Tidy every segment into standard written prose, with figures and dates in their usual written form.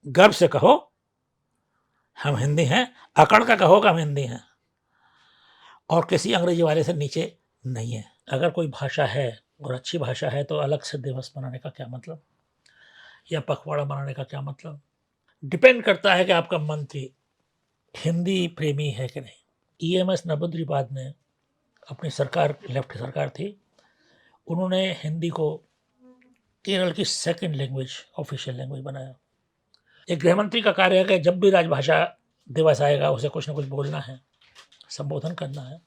गर्व से कहो हम हिंदी हैं, अकड़ का कहो कि हम हिंदी हैं, और किसी अंग्रेजी वाले से नीचे नहीं है। अगर कोई भाषा है और अच्छी भाषा है तो अलग से दिवस मनाने का क्या मतलब, या पखवाड़ा मनाने का क्या मतलब? डिपेंड करता है कि आपका मंत्री हिंदी प्रेमी है कि नहीं। ईएमएस नबूद्रीपाद ने अपनी सरकार, लेफ्ट सरकार थी, उन्होंने हिंदी को केरल की सेकंड लैंग्वेज, ऑफिशियल लैंग्वेज बनाया। एक गृहमंत्री का कार्य है कि जब भी राजभाषा दिवस आएगा उसे कुछ ना कुछ बोलना है, संबोधन करना है।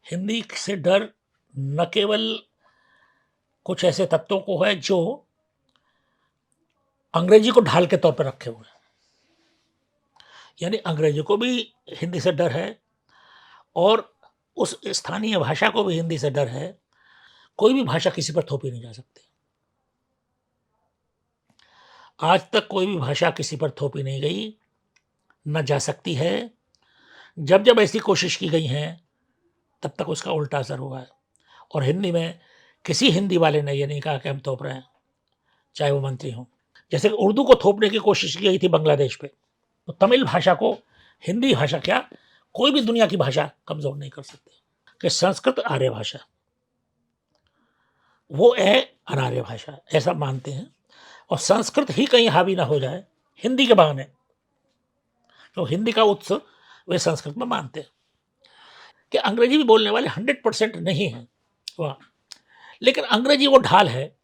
हिंदी से डर न केवल कुछ ऐसे तत्वों को है जो अंग्रेजी को ढाल के तौर पर रखे हुए हैं, यानी अंग्रेजी को भी हिंदी से डर है और उस स्थानीय भाषा को भी हिंदी से डर है। कोई भी भाषा किसी पर थोपी नहीं जा सकती। आज तक कोई भी भाषा किसी पर थोपी नहीं गई, न जा सकती है। जब जब ऐसी कोशिश की गई हैं तब तक उसका उल्टा असर हुआ है। और हिंदी में किसी हिंदी वाले ने ये नहीं कहा कि हम थोप रहे हैं, चाहे वो मंत्री हों। जैसे उर्दू को थोपने की कोशिश की गई थी बांग्लादेश पे, तो तमिल भाषा को हिंदी भाषा क्या, कोई भी दुनिया की भाषा कमजोर नहीं कर सकती। कि संस्कृत आर्य भाषा, वो है अनार्य भाषा, ऐसा मानते हैं। और संस्कृत ही कहीं हावी ना हो जाए हिंदी के बहाने, तो हिंदी का उत्सव वे संस्कृत में मानते हैं। कि अंग्रेजी भी बोलने वाले 100% नहीं हैं वहाँ, लेकिन अंग्रेजी वो ढाल है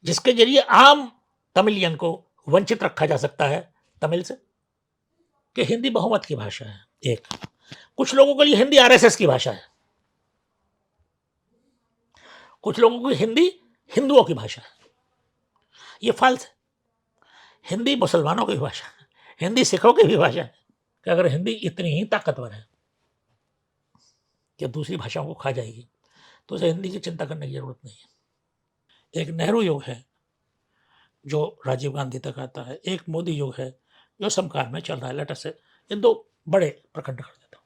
जिसके जरिए आम तमिलियन को वंचित रखा जा सकता है तमिल से। कि हिंदी बहुमत की भाषा है। एक, कुछ लोगों के लिए हिंदी आरएसएस की भाषा है, कुछ लोगों को हिंदी हिंदुओं की भाषा है। ये फाल्स है। हिंदी मुसलमानों की भी भाषा है, हिंदी सिखों की भी भाषा है। कि अगर हिंदी इतनी ही ताकतवर है कि दूसरी भाषाओं को खा जाएगी तो उसे हिंदी की चिंता करने की जरूरत नहीं है। एक नेहरू युग है जो राजीव गांधी तक आता है, एक मोदी युग है जो समकाल में चल रहा है। लेटर से इन दो बड़े प्रखंड कर देता हूँ।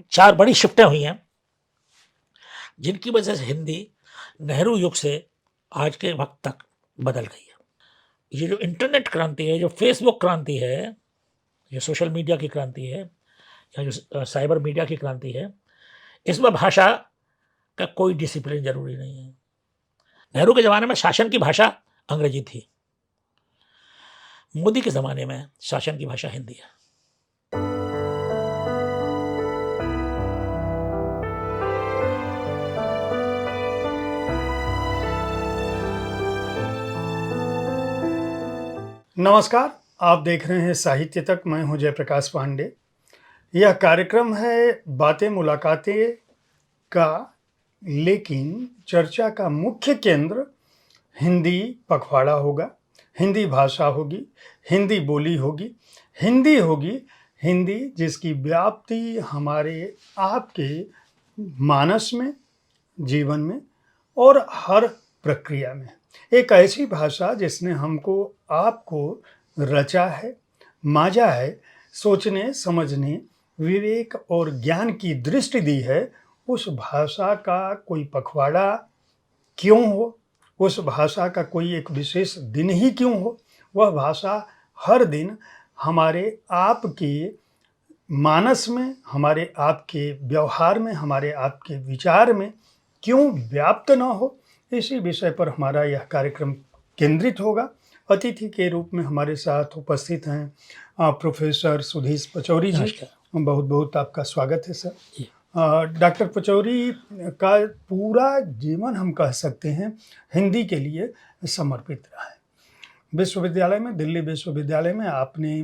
चार बड़ी शिफ्टें हुई हैं जिनकी वजह से हिंदी नेहरू युग से आज के वक्त तक बदल गई है। ये जो इंटरनेट क्रांति है, जो फेसबुक क्रांति है, जो सोशल मीडिया की क्रांति है, या जो साइबर मीडिया की क्रांति है, इसमें भाषा का कोई डिसिप्लिन जरूरी नहीं है। नेहरू के जमाने में शासन की भाषा अंग्रेजी थी, मोदी के जमाने में शासन की भाषा हिंदी है। नमस्कार, आप देख रहे हैं साहित्य तक। मैं हूं जयप्रकाश पांडे। यह कार्यक्रम है बातें मुलाकातें का, लेकिन चर्चा का मुख्य केंद्र हिंदी पखवाड़ा होगा, हिंदी भाषा होगी, हिंदी बोली होगी, हिंदी जिसकी व्याप्ति हमारे आपके मानस में, जीवन में और हर प्रक्रिया में। एक ऐसी भाषा जिसने हमको आपको रचा है, मांझा है, सोचने समझने, विवेक और ज्ञान की दृष्टि दी है। उस भाषा का कोई पखवाड़ा क्यों हो, उस भाषा का कोई एक विशेष दिन ही क्यों हो, वह भाषा हर दिन हमारे आपके मानस में, हमारे आपके व्यवहार में, हमारे आपके विचार में क्यों व्याप्त न हो, इसी विषय पर हमारा यह कार्यक्रम केंद्रित होगा। अतिथि के रूप में हमारे साथ उपस्थित हैं प्रोफेसर सुधीश पचौरी जी। बहुत बहुत आपका स्वागत है सर। डॉक्टर पचौरी का पूरा जीवन हम कह सकते हैं हिंदी के लिए समर्पित रहा है। विश्वविद्यालय में, दिल्ली विश्वविद्यालय में आपने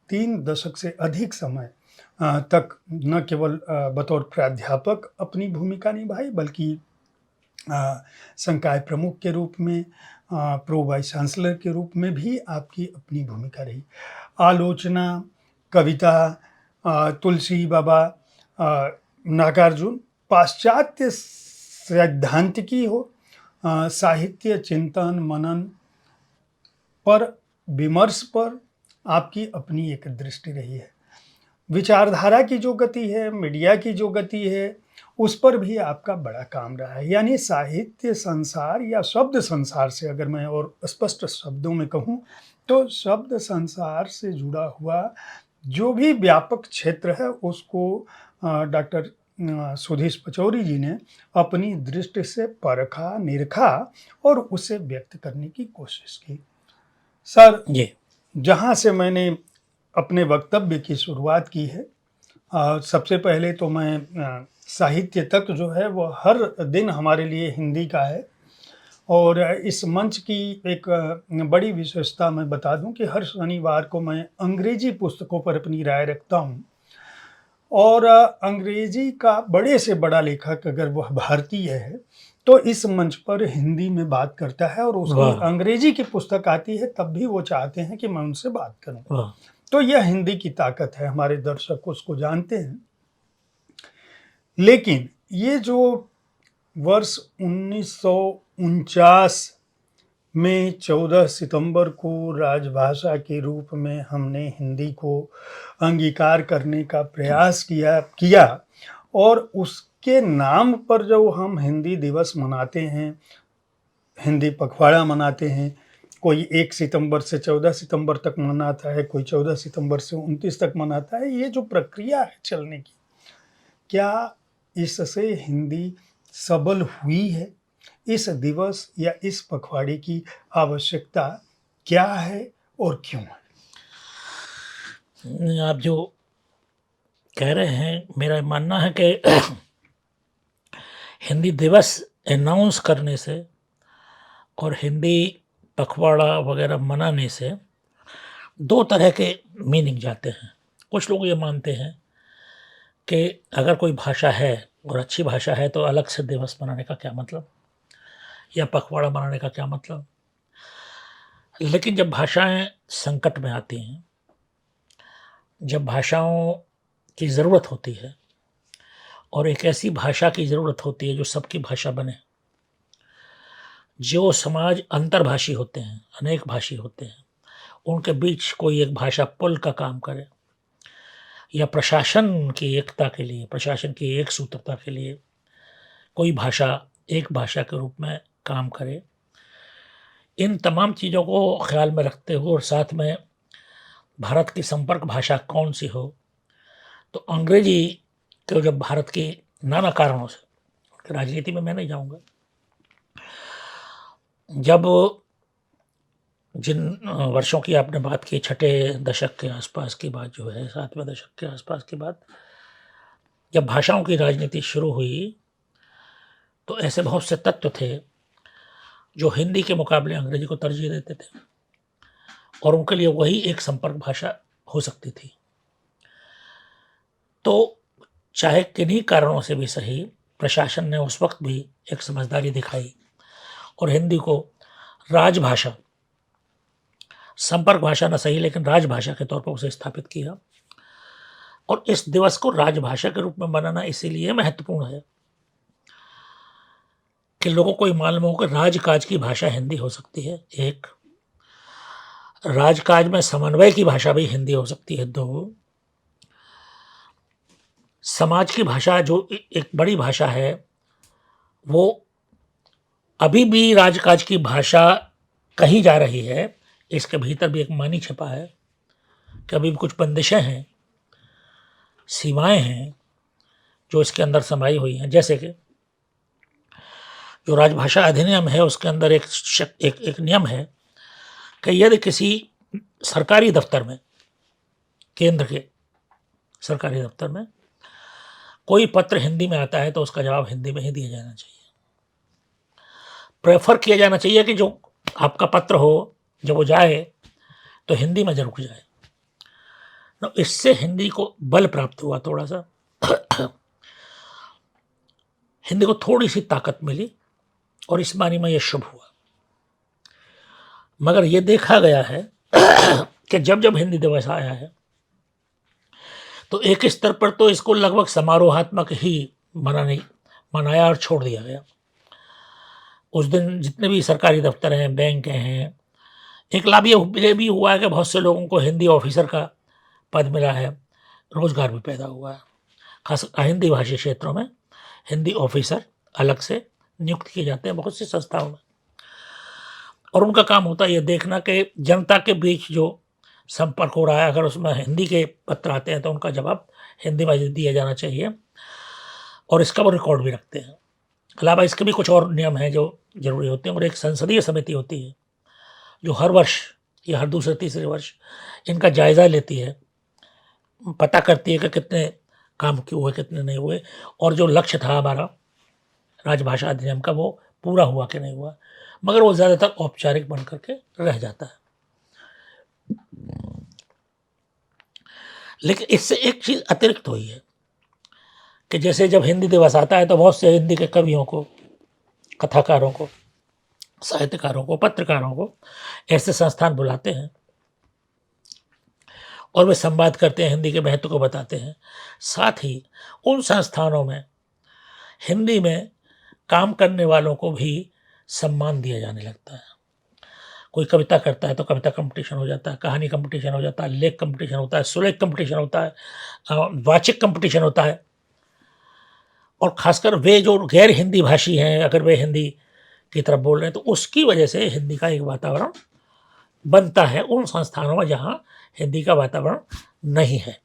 3 दशक से अधिक समय तक न केवल बतौर प्राध्यापक अपनी भूमिका निभाई, बल्कि संकाय प्रमुख के रूप में, प्रो वाइस चांसलर के रूप में भी आपकी अपनी भूमिका रही। आलोचना, कविता, तुलसी बाबा, नागार्जुन, पाश्चात्य सैद्धांतिकी हो, साहित्य चिंतन मनन पर, विमर्श पर आपकी अपनी एक दृष्टि रही है। विचारधारा की जो गति है, मीडिया की जो गति है, उस पर भी आपका बड़ा काम रहा है। यानी साहित्य संसार या शब्द संसार से अगर मैं और स्पष्ट शब्दों में कहूँ तो शब्द संसार से जुड़ा हुआ जो भी व्यापक क्षेत्र है उसको डॉक्टर सुधीश पचौरी जी ने अपनी दृष्टि से परखा, निरखा और उसे व्यक्त करने की कोशिश की। सर, जी जहाँ से मैंने अपने वक्तव्य की शुरुआत की है, सबसे पहले तो मैं साहित्य तक जो है वो हर दिन हमारे लिए हिंदी का है और इस मंच की एक बड़ी विशेषता मैं बता दूं कि हर शनिवार को मैं अंग्रेजी पुस्तकों पर अपनी राय रखता हूं और अंग्रेजी का बड़े से बड़ा लेखक अगर वह भारतीय है तो इस मंच पर हिंदी में बात करता है और उसकी वाह अंग्रेजी की पुस्तक आती है तब भी वो चाहते हैं कि मैं उनसे बात करूं। वाह तो यह हिंदी की ताकत है, हमारे दर्शक उसको जानते हैं। लेकिन ये जो वर्ष 1949 में 14 सितंबर को राजभाषा के रूप में हमने हिंदी को अंगीकार करने का प्रयास किया और उसके नाम पर जो हम हिंदी दिवस मनाते हैं, हिंदी पखवाड़ा मनाते हैं, कोई 1 सितंबर से 14 सितंबर तक मनाता है, कोई 14 सितंबर से 29 तक मनाता है। ये जो प्रक्रिया है चलने की, क्या इससे हिंदी सबल हुई है? इस दिवस या इस पखवाड़े की आवश्यकता क्या है और क्यों है? आप जो कह रहे हैं, मेरा मानना है कि हिंदी दिवस अनाउंस करने से और हिंदी पखवाड़ा वगैरह मनाने से दो तरह के मीनिंग जाते हैं। कुछ लोग ये मानते हैं कि अगर कोई भाषा है और अच्छी भाषा है तो अलग से दिवस मनाने का क्या मतलब, या पखवाड़ा मनाने का क्या मतलब। लेकिन जब भाषाएं संकट में आती हैं, जब भाषाओं की ज़रूरत होती है और एक ऐसी भाषा की ज़रूरत होती है जो सबकी भाषा बने, जो समाज अंतर्भाषी होते हैं, अनेक भाषी होते हैं, उनके बीच कोई एक भाषा पुल का काम करे, या प्रशासन की एकता के लिए, प्रशासन की एक सूत्रता के लिए कोई भाषा एक भाषा के रूप में काम करे। इन तमाम चीज़ों को ख्याल में रखते हुए और साथ में भारत की संपर्क भाषा कौन सी हो, तो अंग्रेजी को जब भारत की नाना कारणों से, राजनीति में मैं नहीं जाऊंगा, जब जिन वर्षों की आपने बात की, छठे दशक के आसपास की बात जो है, 7वें दशक के आसपास की बात, जब भाषाओं की राजनीति शुरू हुई तो ऐसे बहुत से तत्व थे जो हिंदी के मुकाबले अंग्रेजी को तरजीह देते थे और उनके लिए वही एक संपर्क भाषा हो सकती थी। तो चाहे किन्हीं कारणों से भी सही, प्रशासन ने उस वक्त भी एक समझदारी दिखाई और हिंदी को राजभाषा, संपर्क भाषा न सही लेकिन राजभाषा के तौर पर उसे स्थापित किया। और इस दिवस को राजभाषा के रूप में मनाना इसीलिए महत्वपूर्ण है कि लोगों को ये मालूम हो कि राजकाज की भाषा हिंदी हो सकती है, एक, राजकाज में समन्वय की भाषा भी हिंदी हो सकती है, दो, समाज की भाषा जो एक बड़ी भाषा है वो अभी भी राजकाज की भाषा कही जा रही है, इसके भीतर भी एक मानी छिपा है कि अभी भी कुछ बंदिशें हैं, सीमाएं हैं जो इसके अंदर समाई हुई हैं। जैसे कि जो राजभाषा अधिनियम है उसके अंदर एक नियम है कि यदि किसी सरकारी दफ्तर में, केंद्र के सरकारी दफ्तर में कोई पत्र हिंदी में आता है तो उसका जवाब हिंदी में ही दिया जाना चाहिए। प्रेफर किया जाना चाहिए कि जो आपका पत्र हो जब वो जाए तो हिंदी में जरूर जाए। तो इससे हिंदी को बल प्राप्त हुआ, थोड़ा सा हिंदी को थोड़ी सी ताकत मिली और इस मानी में ये शुभ हुआ। मगर ये देखा गया है कि जब जब हिंदी दिवस आया है तो एक स्तर पर तो इसको लगभग समारोहात्मक ही मनाया और छोड़ दिया गया। उस दिन जितने भी सरकारी दफ्तर हैं, बैंक हैं, एक लाभ ये भी हुआ है कि बहुत से लोगों को हिंदी ऑफिसर का पद मिला है, रोजगार भी पैदा हुआ है, खास हिंदी भाषी क्षेत्रों में हिंदी ऑफिसर अलग से नियुक्त किए जाते हैं बहुत सी संस्थाओं में, और उनका काम होता है ये देखना कि जनता के बीच जो संपर्क हो रहा है, अगर उसमें हिंदी के पत्र आते हैं तो उनका जवाब हिंदी में दिया जाना चाहिए, और इसका वो रिकॉर्ड भी रखते हैं। अलावा इसके भी कुछ और नियम हैं जो जरूरी होते हैं, और एक संसदीय समिति होती है जो हर वर्ष या हर दूसरे तीसरे वर्ष इनका जायज़ा लेती है, पता करती है कि कितने काम क्यों हुए, कितने नहीं हुए, और जो लक्ष्य था हमारा राजभाषा अधिनियम का वो पूरा हुआ कि नहीं हुआ, मगर वो ज़्यादातर औपचारिक बन करके रह जाता है। लेकिन इससे एक चीज़ अतिरिक्त हुई है कि जैसे जब हिंदी दिवस आता है तो बहुत से हिंदी के कवियों को, कथाकारों को, साहित्यकारों को, पत्रकारों को ऐसे संस्थान बुलाते हैं और वे संवाद करते हैं, हिंदी के महत्व को बताते हैं। साथ ही उन संस्थानों में हिंदी में काम करने वालों को भी सम्मान दिया जाने लगता है। कोई कविता करता है तो कविता कंपटीशन हो जाता है, कहानी कंपटीशन हो जाता है, लेख कंपटीशन होता है, सुलेख कंपटीशन होता है, वाचिक कंपटीशन होता है। और खासकर वे जो गैर हिंदी भाषी हैं, अगर वे हिंदी की तरफ बोल रहे हैं तो उसकी वजह से हिंदी का एक वातावरण बनता है उन संस्थानों में जहाँ हिंदी का वातावरण नहीं है।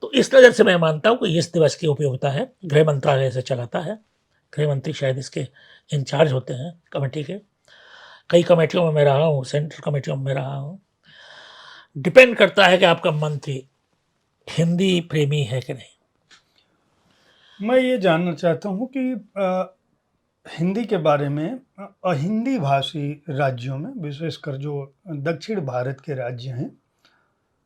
तो इस नज़र से मैं मानता हूँ कि इस दिवस की उपयोगिता है, गृह मंत्रालय से चलाता है, गृह मंत्री शायद इसके इंचार्ज होते हैं कमेटी के। कई कमेटियों में मैं रहा हूँ, सेंट्रल कमेटियों में मैं रहा हूँ। डिपेंड करता है कि आपका मंत्री हिंदी प्रेमी है कि नहीं। मैं ये जानना चाहता हूँ कि हिंदी के बारे में अहिंदी भाषी राज्यों में, विशेषकर जो दक्षिण भारत के राज्य हैं,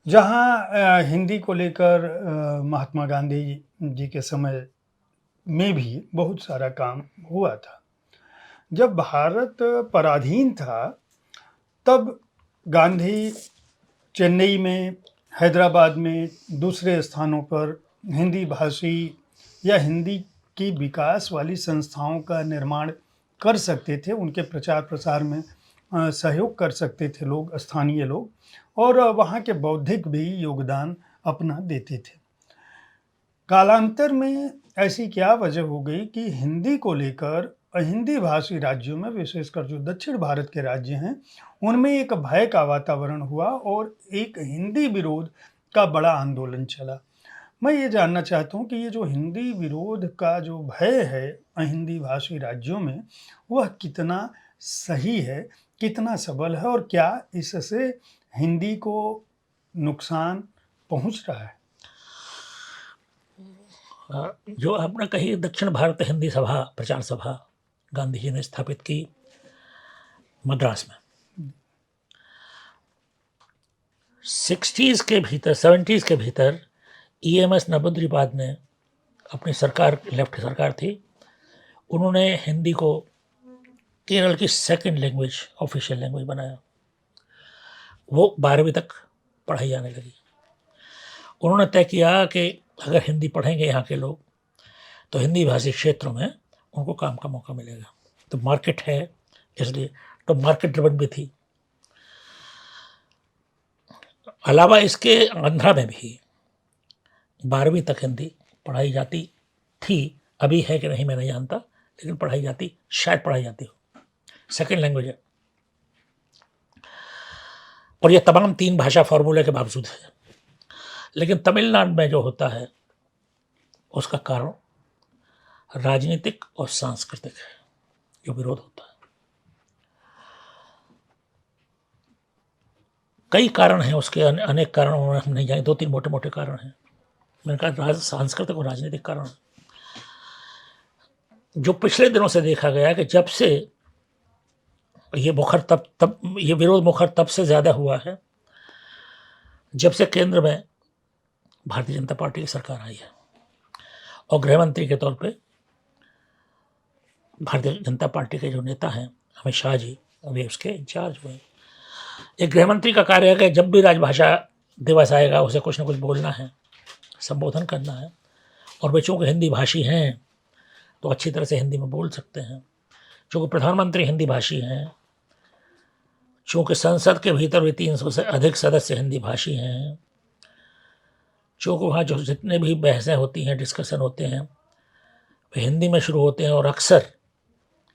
जहाँ हिंदी को लेकर महात्मा गांधी जी के समय में भी बहुत सारा काम हुआ था। जब भारत पराधीन था तब गांधी चेन्नई में, हैदराबाद में, दूसरे स्थानों पर हिंदी भाषी या हिंदी की विकास वाली संस्थाओं का निर्माण कर सकते थे, उनके प्रचार प्रसार में सहयोग कर सकते थे लोग, स्थानीय लोग, और वहाँ के बौद्धिक भी योगदान अपना देते थे। कालांतर में ऐसी क्या वजह हो गई कि हिंदी को लेकर हिंदी भाषी राज्यों में, विशेषकर जो दक्षिण भारत के राज्य हैं, उनमें एक भय का वातावरण हुआ और एक हिंदी विरोध का बड़ा आंदोलन चला। मैं ये जानना चाहता हूँ कि ये जो हिंदी विरोध का जो भय है हिंदी भाषी राज्यों में, वह कितना सही है, कितना सबल है, और क्या इससे हिंदी को नुकसान पहुँच रहा है? जो आपने कही दक्षिण भारत हिंदी सभा, प्रचार सभा गांधी जी ने स्थापित की मद्रास में, 60s के भीतर, 70s के भीतर EMS नबूद्रीपाद ने अपनी सरकार, लेफ्ट सरकार थी, उन्होंने हिंदी को केरल की सेकंड लैंग्वेज, ऑफिशियल लैंग्वेज बनाया। वो 12वीं तक पढ़ाई जाने लगी। उन्होंने तय किया कि अगर हिंदी पढ़ेंगे यहाँ के लोग तो हिंदी भाषी क्षेत्रों में उनको काम का मौका मिलेगा। तो मार्केट है, इसलिए तो मार्केट ड्रिवन भी थी। अलावा इसके आंध्रा में भी 12वीं तक हिंदी पढ़ाई जाती थी, अभी है कि नहीं मैं नहीं जानता, लेकिन पढ़ाई जाती, शायद पढ़ाई जाती हो, सेकंड लैंग्वेज है। और ये तमाम 3 भाषा फॉर्मूले के बावजूद है। लेकिन तमिलनाडु में जो होता है उसका कारण राजनीतिक और सांस्कृतिक है, जो विरोध होता है। कई कारण हैं उसके, अनेक कारण हम नहीं जाएंगे, 2-3 मोटे मोटे कारण हैं। मैंने कहा सांस्कृतिक और राजनीतिक कारण, जो पिछले दिनों से देखा गया कि जब से ये मुखर तब ये विरोध मुखर तब से ज़्यादा हुआ है जब से केंद्र में भारतीय जनता पार्टी की सरकार आई है, और गृह मंत्री के तौर पे भारतीय जनता पार्टी के जो नेता हैं अमित शाह जी, अभी उसके इंचार्ज हुए। एक गृह मंत्री का कार्य है कि जब भी राजभाषा दिवस आएगा उसे कुछ ना कुछ बोलना है, संबोधन करना है, और वे चूँकि हिंदी भाषी हैं तो अच्छी तरह से हिंदी में बोल सकते हैं। चूँकि प्रधानमंत्री हिंदी भाषी हैं, चूँकि संसद के भीतर भी 300 से अधिक सदस्य हिंदी भाषी हैं, चूँकि वहाँ जो जितने भी बहसें होती हैं, डिस्कशन होते हैं, वे हिंदी में शुरू होते हैं और अक्सर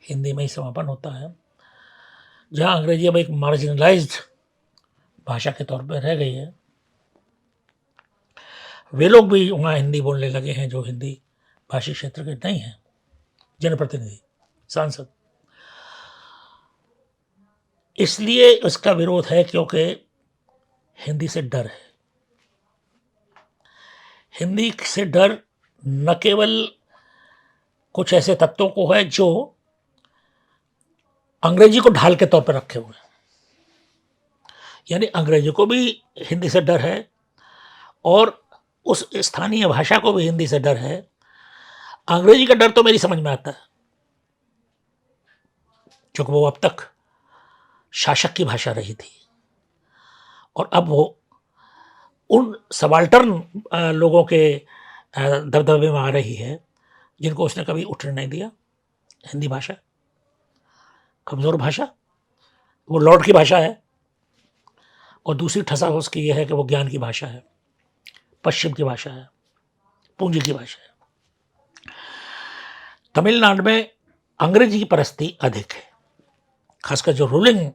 हिंदी में ही समापन होता है। जहाँ अंग्रेजी अब एक मार्जिनलाइज्ड भाषा के तौर पर रह गई है, वे लोग भी वहाँ हिंदी बोलने लगे हैं जो हिंदी भाषी क्षेत्र के नहीं हैं, जनप्रतिनिधि, सांसद। इसलिए उसका विरोध है क्योंकि हिंदी से डर है। हिंदी से डर न केवल कुछ ऐसे तत्वों को है जो अंग्रेजी को ढाल के तौर पर रखे हुए हैं, यानी अंग्रेजी को भी हिंदी से डर है और उस स्थानीय भाषा को भी हिंदी से डर है। अंग्रेजी का डर तो मेरी समझ में आता है, क्योंकि वो अब तक शासक की भाषा रही थी और अब वो उन सबाल्टर्न लोगों के दबदबे में आ रही है जिनको उसने कभी उठने नहीं दिया। हिंदी भाषा कमज़ोर भाषा, वो लॉर्ड की भाषा है, और दूसरी ठसा उसकी यह है कि वो ज्ञान की भाषा है, पश्चिम की भाषा है, पूंजी की भाषा है। तमिलनाडु में अंग्रेजी की परस्ती अधिक है, खासकर जो रूलिंग,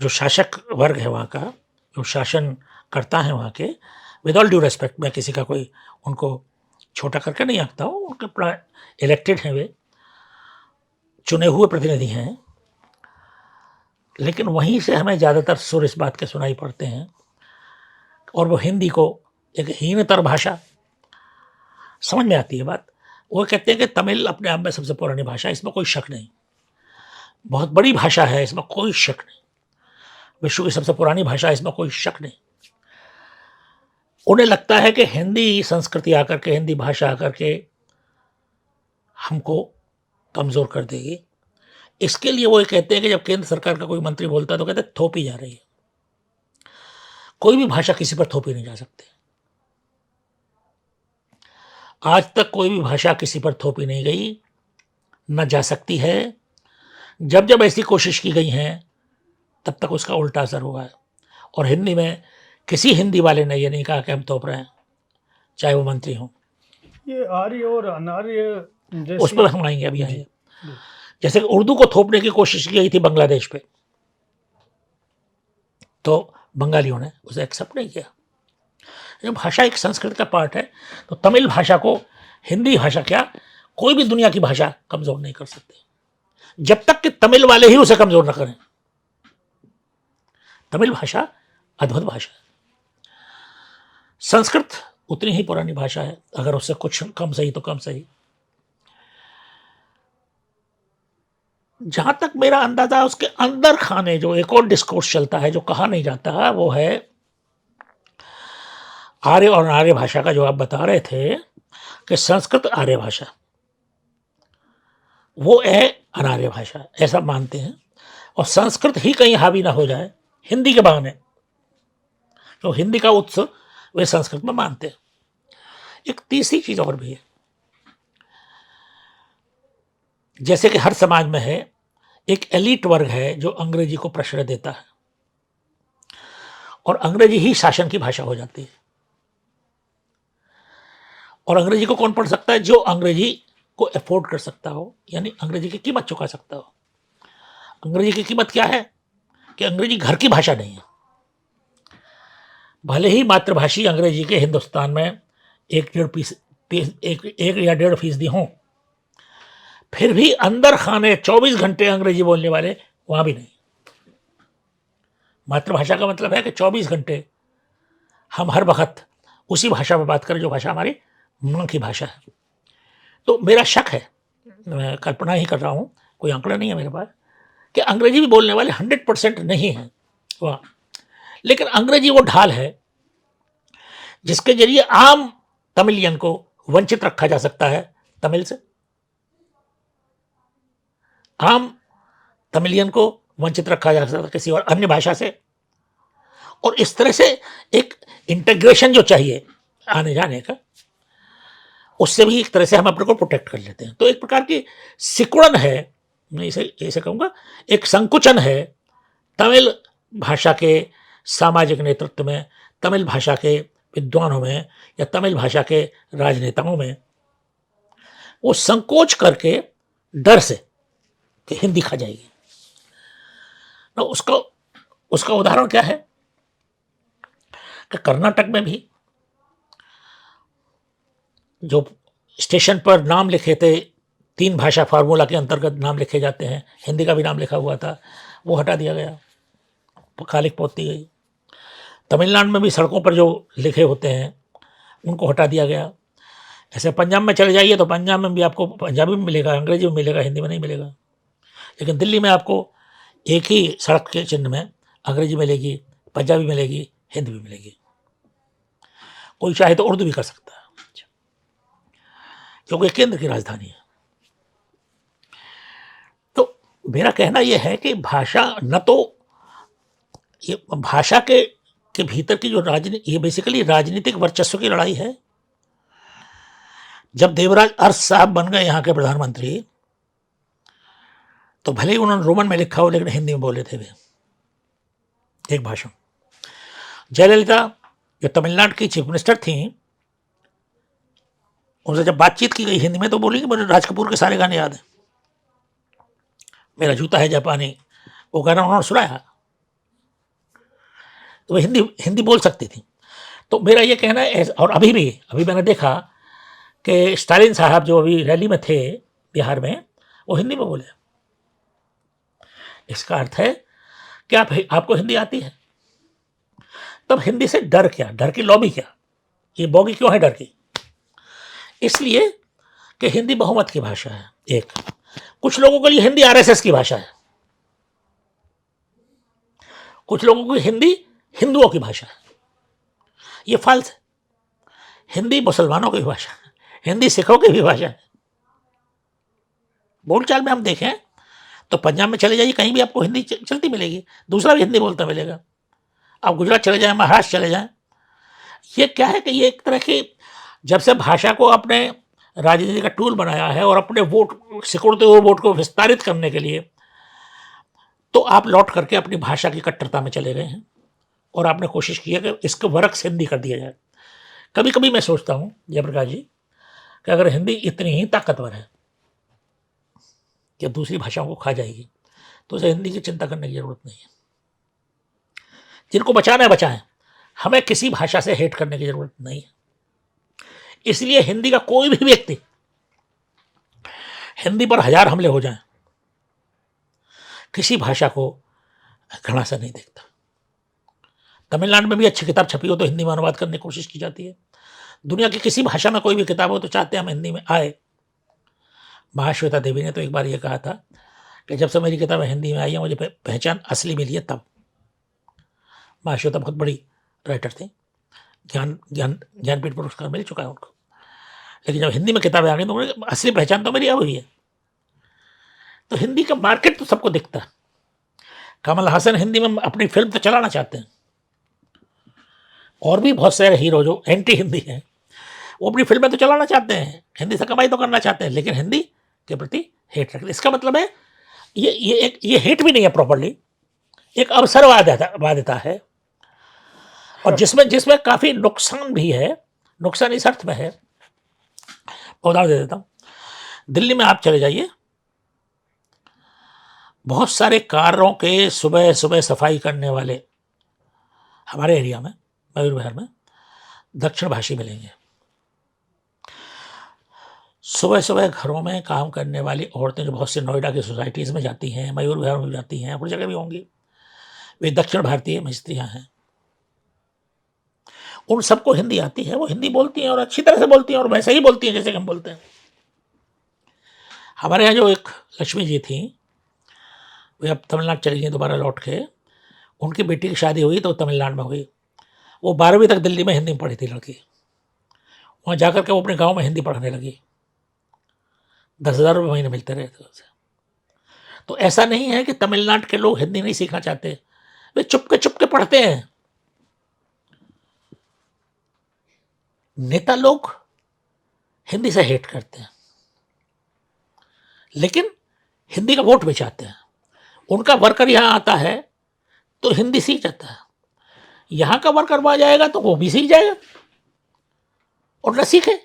जो शासक वर्ग है वहाँ का, जो शासन करता है वहाँ के, विद ऑल ड्यू रेस्पेक्ट, मैं किसी का कोई उनको छोटा करके नहीं आंकता हूँ, उनके इलेक्टेड हैं, वे चुने हुए प्रतिनिधि हैं, लेकिन वहीं से हमें ज़्यादातर सुर इस बात के सुनाई पड़ते हैं और वो हिंदी को एक हीनतर भाषा समझ में आती है बात। वो कहते हैं कि तमिल अपने आप में सबसे पुरानी भाषा है, इसमें कोई शक नहीं, बहुत बड़ी भाषा है, इसमें कोई शक नहीं, विश्व की सबसे पुरानी भाषा है, इसमें कोई शक नहीं। उन्हें लगता है कि हिंदी संस्कृति आकर के, हिंदी भाषा आकर के हमको कमज़ोर कर देगी। इसके लिए वो ये कहते हैं कि जब केंद्र सरकार का कोई मंत्री बोलता है तो कहते हैं थोपी जा रही है। कोई भी भाषा किसी पर थोपी नहीं जा सकती, आज तक कोई भी भाषा किसी पर थोपी नहीं गई, न जा सकती है। जब जब ऐसी कोशिश की गई हैं तब तक उसका उल्टा असर हुआ है। और हिंदी में किसी हिंदी वाले ने ये नहीं कहा कि हम थोप रहे हैं, चाहे वो मंत्री हों। ये आर्य और अनार्य उस जैसी पर हम आएंगे, अभी आएंगे। जैसे कि उर्दू को थोपने की कोशिश की गई थी बांग्लादेश पे, तो बंगालियों ने उसे एक्सेप्ट नहीं किया। ये भाषा एक संस्कृत का पार्ट है, तो तमिल भाषा को हिंदी भाषा क्या, कोई भी दुनिया की भाषा कमज़ोर नहीं कर सकती, जब तक कि तमिल वाले ही उसे कमज़ोर न करें। तमिल भाषा अद्भुत भाषा है। संस्कृत उतनी ही पुरानी भाषा है, अगर उससे कुछ कम सही तो कम सही। जहां तक मेरा अंदाजा, उसके अंदर खाने जो एक और डिस्कोर्स चलता है जो कहा नहीं जाता, वो है आर्य और अनार्य भाषा का। जो आप बता रहे थे कि संस्कृत आर्य भाषा, वो है अनार्य भाषा, ऐसा मानते हैं। और संस्कृत ही कहीं हावी ना हो जाए हिंदी के बहाने, तो हिंदी का उत्स वे संस्कृत में मानते हैं। एक तीसरी चीज और भी है, जैसे कि हर समाज में है एक एलीट वर्ग है जो अंग्रेजी को प्रश्रय देता है और अंग्रेजी ही शासन की भाषा हो जाती है। और अंग्रेजी को कौन पढ़ सकता है? जो अंग्रेजी को अफोर्ड कर सकता हो, यानी अंग्रेजी की कीमत चुका सकता हो। अंग्रेजी की कीमत क्या है कि अंग्रेजी घर की भाषा नहीं है। भले ही मातृभाषी अंग्रेजी के हिंदुस्तान में 1 या 1.5% हों, फिर भी अंदर खाने 24 घंटे अंग्रेजी बोलने वाले वहां भी नहीं। मातृभाषा का मतलब है कि 24 घंटे हम हर वक्त उसी भाषा में बात करें जो भाषा हमारी मां की भाषा है। तो मेरा शक है, मैं कल्पना ही कर रहा हूं, कोई आंकड़ा नहीं है मेरे पास, कि अंग्रेजी भी बोलने वाले 100% नहीं हैं वहाँ। लेकिन अंग्रेजी वो ढाल है जिसके जरिए आम तमिलियन को वंचित रखा जा सकता है तमिल से, आम तमिलियन को वंचित रखा जा सकता है किसी और अन्य भाषा से। और इस तरह से एक इंटीग्रेशन जो चाहिए आने जाने का, उससे भी एक तरह से हम अपने को प्रोटेक्ट कर लेते हैं। तो एक प्रकार की सिकुड़न है, मैं इसे कहूँगा, एक संकुचन है तमिल भाषा के सामाजिक नेतृत्व में, तमिल भाषा के विद्वानों में, या तमिल भाषा के राजनेताओं में, वो संकोच करके डर से कि हिंदी खा जाएगी। तो उसका उदाहरण क्या है कि कर्नाटक में भी जो स्टेशन पर नाम लिखे थे, 3 भाषा फार्मूला के अंतर्गत नाम लिखे जाते हैं, हिंदी का भी नाम लिखा हुआ था, वो हटा दिया गया, कालिक पोती गई। तमिलनाडु में भी सड़कों पर जो लिखे होते हैं उनको हटा दिया गया। ऐसे पंजाब में चले जाइए तो पंजाब में भी आपको पंजाबी में मिलेगा, अंग्रेजी में मिलेगा, हिंदी में नहीं मिलेगा। लेकिन दिल्ली में आपको एक ही सड़क के चिन्ह में अंग्रेजी मिलेगी, पंजाबी मिलेगी, हिंदी भी मिलेगी। कोई चाहे तो उर्दू भी कर सकता है, क्योंकि केंद्र की राजधानी है। तो मेरा कहना यह है कि भाषा न तो ये भाषा के भीतर की जो राजनीति, ये बेसिकली राजनीतिक वर्चस्व की लड़ाई है। जब देवराज अरस साहब बन गए यहाँ के प्रधानमंत्री, तो भले ही उन्होंने रोमन में लिखा हो लेकिन हिंदी में बोले थे वे एक भाषण। जयललिता जो तमिलनाडु की चीफ मिनिस्टर थी, उनसे जब बातचीत की गई हिंदी में तो बोली कि मुझे राज कपूर के सारे गाने याद हैं, मेरा जूता है जापानी, वो गाना उन्होंने सुनाया, तो वो हिंदी बोल सकती थी। तो मेरा ये कहना है, और अभी मैंने देखा कि स्टालिन साहब जो अभी रैली में थे बिहार में, वो हिंदी में बोले। इसका अर्थ है कि आपको हिंदी आती है, तब हिंदी से डर क्या, डर की लॉबी क्या, ये बॉगी क्यों है डर की? इसलिए कि हिंदी बहुमत की भाषा है। एक, कुछ लोगों के लिए हिंदी आरएसएस की भाषा है, कुछ लोगों को हिंदी हिंदुओं की भाषा है। ये फॉल्स है। हिंदी मुसलमानों की भाषा है, हिंदी सिखों की भी भाषा है। बोलचाल में हम देखें तो पंजाब में चले जाइए, कहीं भी आपको हिंदी चलती मिलेगी, दूसरा भी हिंदी बोलता मिलेगा। आप गुजरात चले जाएं, महाराष्ट्र चले जाएं, ये क्या है कि ये एक तरह की, जब से भाषा को अपने राजनीति का टूल बनाया है और अपने वोट, सिकुड़ते हुए वोट को विस्तारित करने के लिए, तो आप लौट करके अपनी भाषा की कट्टरता में चले गए हैं और आपने कोशिश की है कि इसको वर्क हिंदी कर दिया जाए। कभी कभी मैं सोचता हूँ जयप्रकाश जी कि अगर हिंदी इतनी ही ताकतवर है कि दूसरी भाषाओं को खा जाएगी, तो उसे हिंदी की चिंता करने की जरूरत नहीं है। जिनको बचाना है बचाएं, हमें किसी भाषा से हेट करने की जरूरत नहीं है। इसलिए हिंदी का कोई भी व्यक्ति, हिंदी पर 1000 हमले हो जाएं, किसी भाषा को घृणा से नहीं देखता। तमिलनाडु में भी अच्छी किताब छपी हो तो हिंदी में अनुवाद करने की कोशिश की जाती है। दुनिया की किसी भाषा में कोई भी किताब हो तो चाहते हैं हम हिंदी में आए। महाश्वेता देवी ने तो एक बार ये कहा था कि जब से मेरी किताबें हिंदी में आई है, मुझे पहचान असली मिली है तब। महाश्वेता बहुत बड़ी राइटर थी, ज्ञानपीठ पुरस्कार मिल चुका है उनको, लेकिन जब हिंदी में किताबें आ गई तो असली पहचान तो मेरी अब हुई है। तो हिंदी का मार्केट तो सबको दिखता है। कमल हासन हिंदी में अपनी फिल्म तो चलाना चाहते हैं, और भी बहुत सारे हीरो जो एंटी हिंदी हैं वो अपनी फिल्में तो चलाना चाहते हैं, हिंदी से कमाई तो करना चाहते हैं, लेकिन हिंदी के प्रति हेट रखते हैं। इसका मतलब है ये हेट भी नहीं है प्रॉपरली, एक अवसरवादिता है, और जिसमें काफी नुकसान भी है। नुकसान इस अर्थ में है, उदाहरण दे देता हूँ। दिल्ली में आप चले जाइए, बहुत सारे कारों के सुबह सुबह सफाई करने वाले हमारे एरिया में, मयूर विहार में, दक्षिण भाषी मिलेंगे। सुबह सुबह घरों में काम करने वाली औरतें जो बहुत से नोएडा की सोसाइटीज़ में जाती हैं, मयूर विहार में जाती हैं, अपनी जगह भी होंगी, वे दक्षिण भारतीय मिस्त्रियाँ हैं। उन सबको हिंदी आती है, वो हिंदी बोलती हैं और अच्छी तरह से बोलती हैं और वैसे ही बोलती हैं जैसे कि हम बोलते हैं। हमारे यहाँ जो एक लक्ष्मी जी थी, वे अब तमिलनाडु चली गई दोबारा लौट के। उनकी बेटी की शादी हुई तो तमिलनाडु में हुई। वो 12वीं तक दिल्ली में हिंदी में पढ़ी थी लड़की। वहाँ जाकर के वो अपने गांव में हिंदी पढ़ने लगी। 10,000 रुपये महीने मिलते रहे थे उसे। तो ऐसा नहीं है कि तमिलनाडु के लोग हिंदी नहीं सीखना चाहते, वे चुपके पढ़ते हैं। नेता लोग हिंदी से हेट करते हैं, लेकिन हिंदी का वोट भी चाहते हैं। उनका वर्कर यहाँ आता है तो हिंदी सीख जाता है, यहाँ का वर्कर वहाँ जाएगा तो वो भी सीख जाएगा। और न सीखे,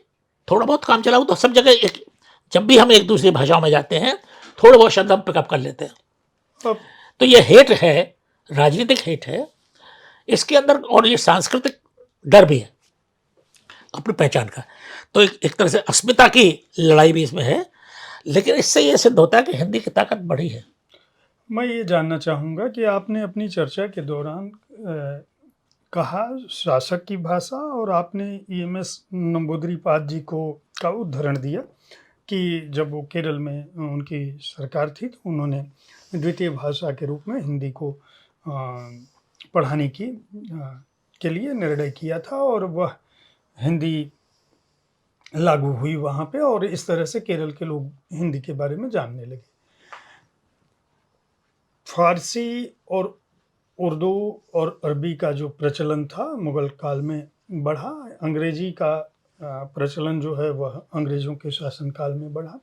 थोड़ा बहुत काम चलाओ तो सब जगह एक जब भी हम एक दूसरी भाषाओं में जाते हैं थोड़े बहुत शब्द हम पिकअप कर लेते हैं। अब तो ये हेट है, राजनीतिक हेट है इसके अंदर, और ये सांस्कृतिक डर भी है अपनी पहचान का। तो एक तरह से अस्मिता की लड़ाई भी इसमें है, लेकिन इससे ये सिद्ध होता है कि हिंदी की ताकत बढ़ी है। मैं ये जानना चाहूँगा कि आपने अपनी चर्चा के दौरान कहा शासक की भाषा, और आपने EMS नंबूदरीपाद जी को का उदाहरण दिया कि जब वो केरल में उनकी सरकार थी तो उन्होंने द्वितीय भाषा के रूप में हिंदी को पढ़ाने के लिए निर्णय किया था, और वह हिंदी लागू हुई वहाँ पे, और इस तरह से केरल के लोग हिंदी के बारे में जानने लगे। फारसी और उर्दू और अरबी का जो प्रचलन था मुगल काल में बढ़ा, अंग्रेजी का प्रचलन जो है वह अंग्रेजों के शासनकाल में बढ़ा।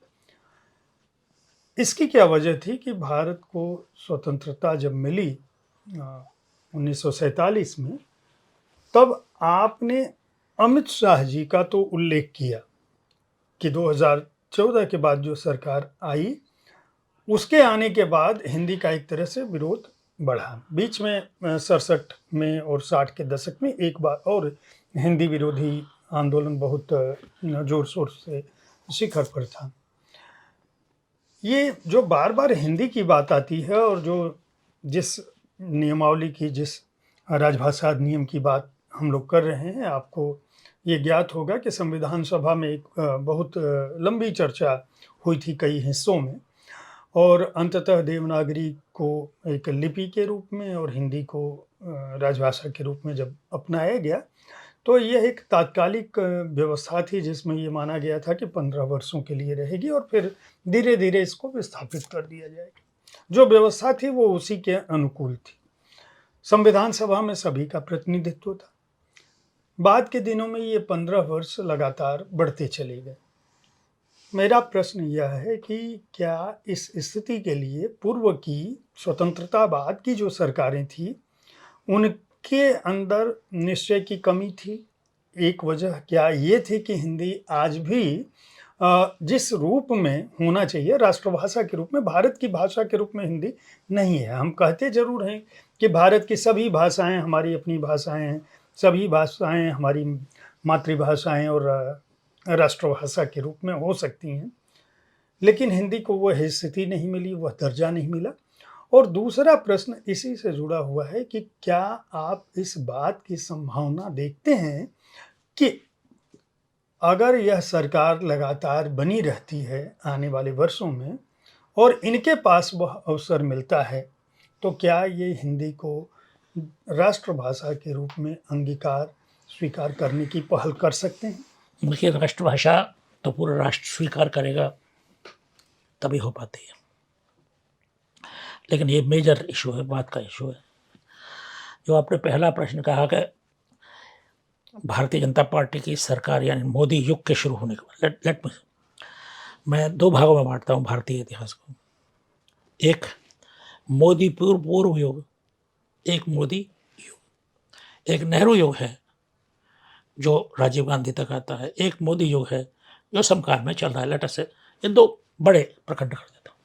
इसकी क्या वजह थी कि भारत को स्वतंत्रता जब मिली 1947 में, तब आपने अमित शाह जी का तो उल्लेख किया कि 2014 के बाद जो सरकार आई उसके आने के बाद हिंदी का एक तरह से विरोध बढ़ा। बीच में 67 में और 60 के दशक में एक बार और हिंदी विरोधी आंदोलन बहुत जोर शोर से शिखर पर था। ये जो बार बार हिंदी की बात आती है, और जो जिस नियमावली की, जिस राजभाषा अधिनियम की बात हम लोग कर रहे हैं, आपको ये ज्ञात होगा कि संविधान सभा में एक बहुत लंबी चर्चा हुई थी कई हिस्सों में, और अंततः देवनागरी को एक लिपि के रूप में और हिंदी को राजभाषा के रूप में जब अपनाया गया, तो यह एक तात्कालिक व्यवस्था थी जिसमें ये माना गया था कि 15 वर्षों के लिए रहेगी और फिर धीरे धीरे इसको विस्थापित कर दिया जाएगा। जो व्यवस्था थी वो उसी के अनुकूल थी। संविधान सभा में सभी का प्रतिनिधित्व था। बाद के दिनों में ये 15 वर्ष लगातार बढ़ते चले गए। मेरा प्रश्न यह है कि क्या इस स्थिति के लिए पूर्व की स्वतंत्रता बाद की जो सरकारें थी उनके अंदर निश्चय की कमी थी? एक वजह क्या ये थी कि हिंदी आज भी जिस रूप में होना चाहिए राष्ट्रभाषा के रूप में, भारत की भाषा के रूप में हिंदी नहीं है। हम कहते जरूर हैं कि भारत की सभी भाषाएं हमारी अपनी भाषाएं हैं, सभी भाषाएं हमारी मातृभाषाएं और राष्ट्रभाषा के रूप में हो सकती हैं, लेकिन हिंदी को वह स्थिति नहीं मिली, वह दर्जा नहीं मिला। और दूसरा प्रश्न इसी से जुड़ा हुआ है कि क्या आप इस बात की संभावना देखते हैं कि अगर यह सरकार लगातार बनी रहती है आने वाले वर्षों में और इनके पास वह अवसर मिलता है, तो क्या ये हिंदी को राष्ट्रभाषा के रूप में अंगीकार स्वीकार करने की पहल कर सकते हैं? देखिए, राष्ट्रभाषा तो पूरा राष्ट्र स्वीकार करेगा तभी हो पाती है, लेकिन ये मेजर इशू है, बात का इशू है। जो आपने पहला प्रश्न कहा कि भारतीय जनता पार्टी की सरकार यानी मोदी युग के शुरू होने के बाद, लेट मैं दो भागों में बांटता हूँ भारतीय इतिहास को। एक मोदी पूर्व युग, एक मोदी युग। एक नेहरू युग है जो राजीव गांधी तक आता है, एक मोदी युग है जो समकाल में चल रहा है। लेटर से इन दो बड़े प्रखंड कर देता हूँ,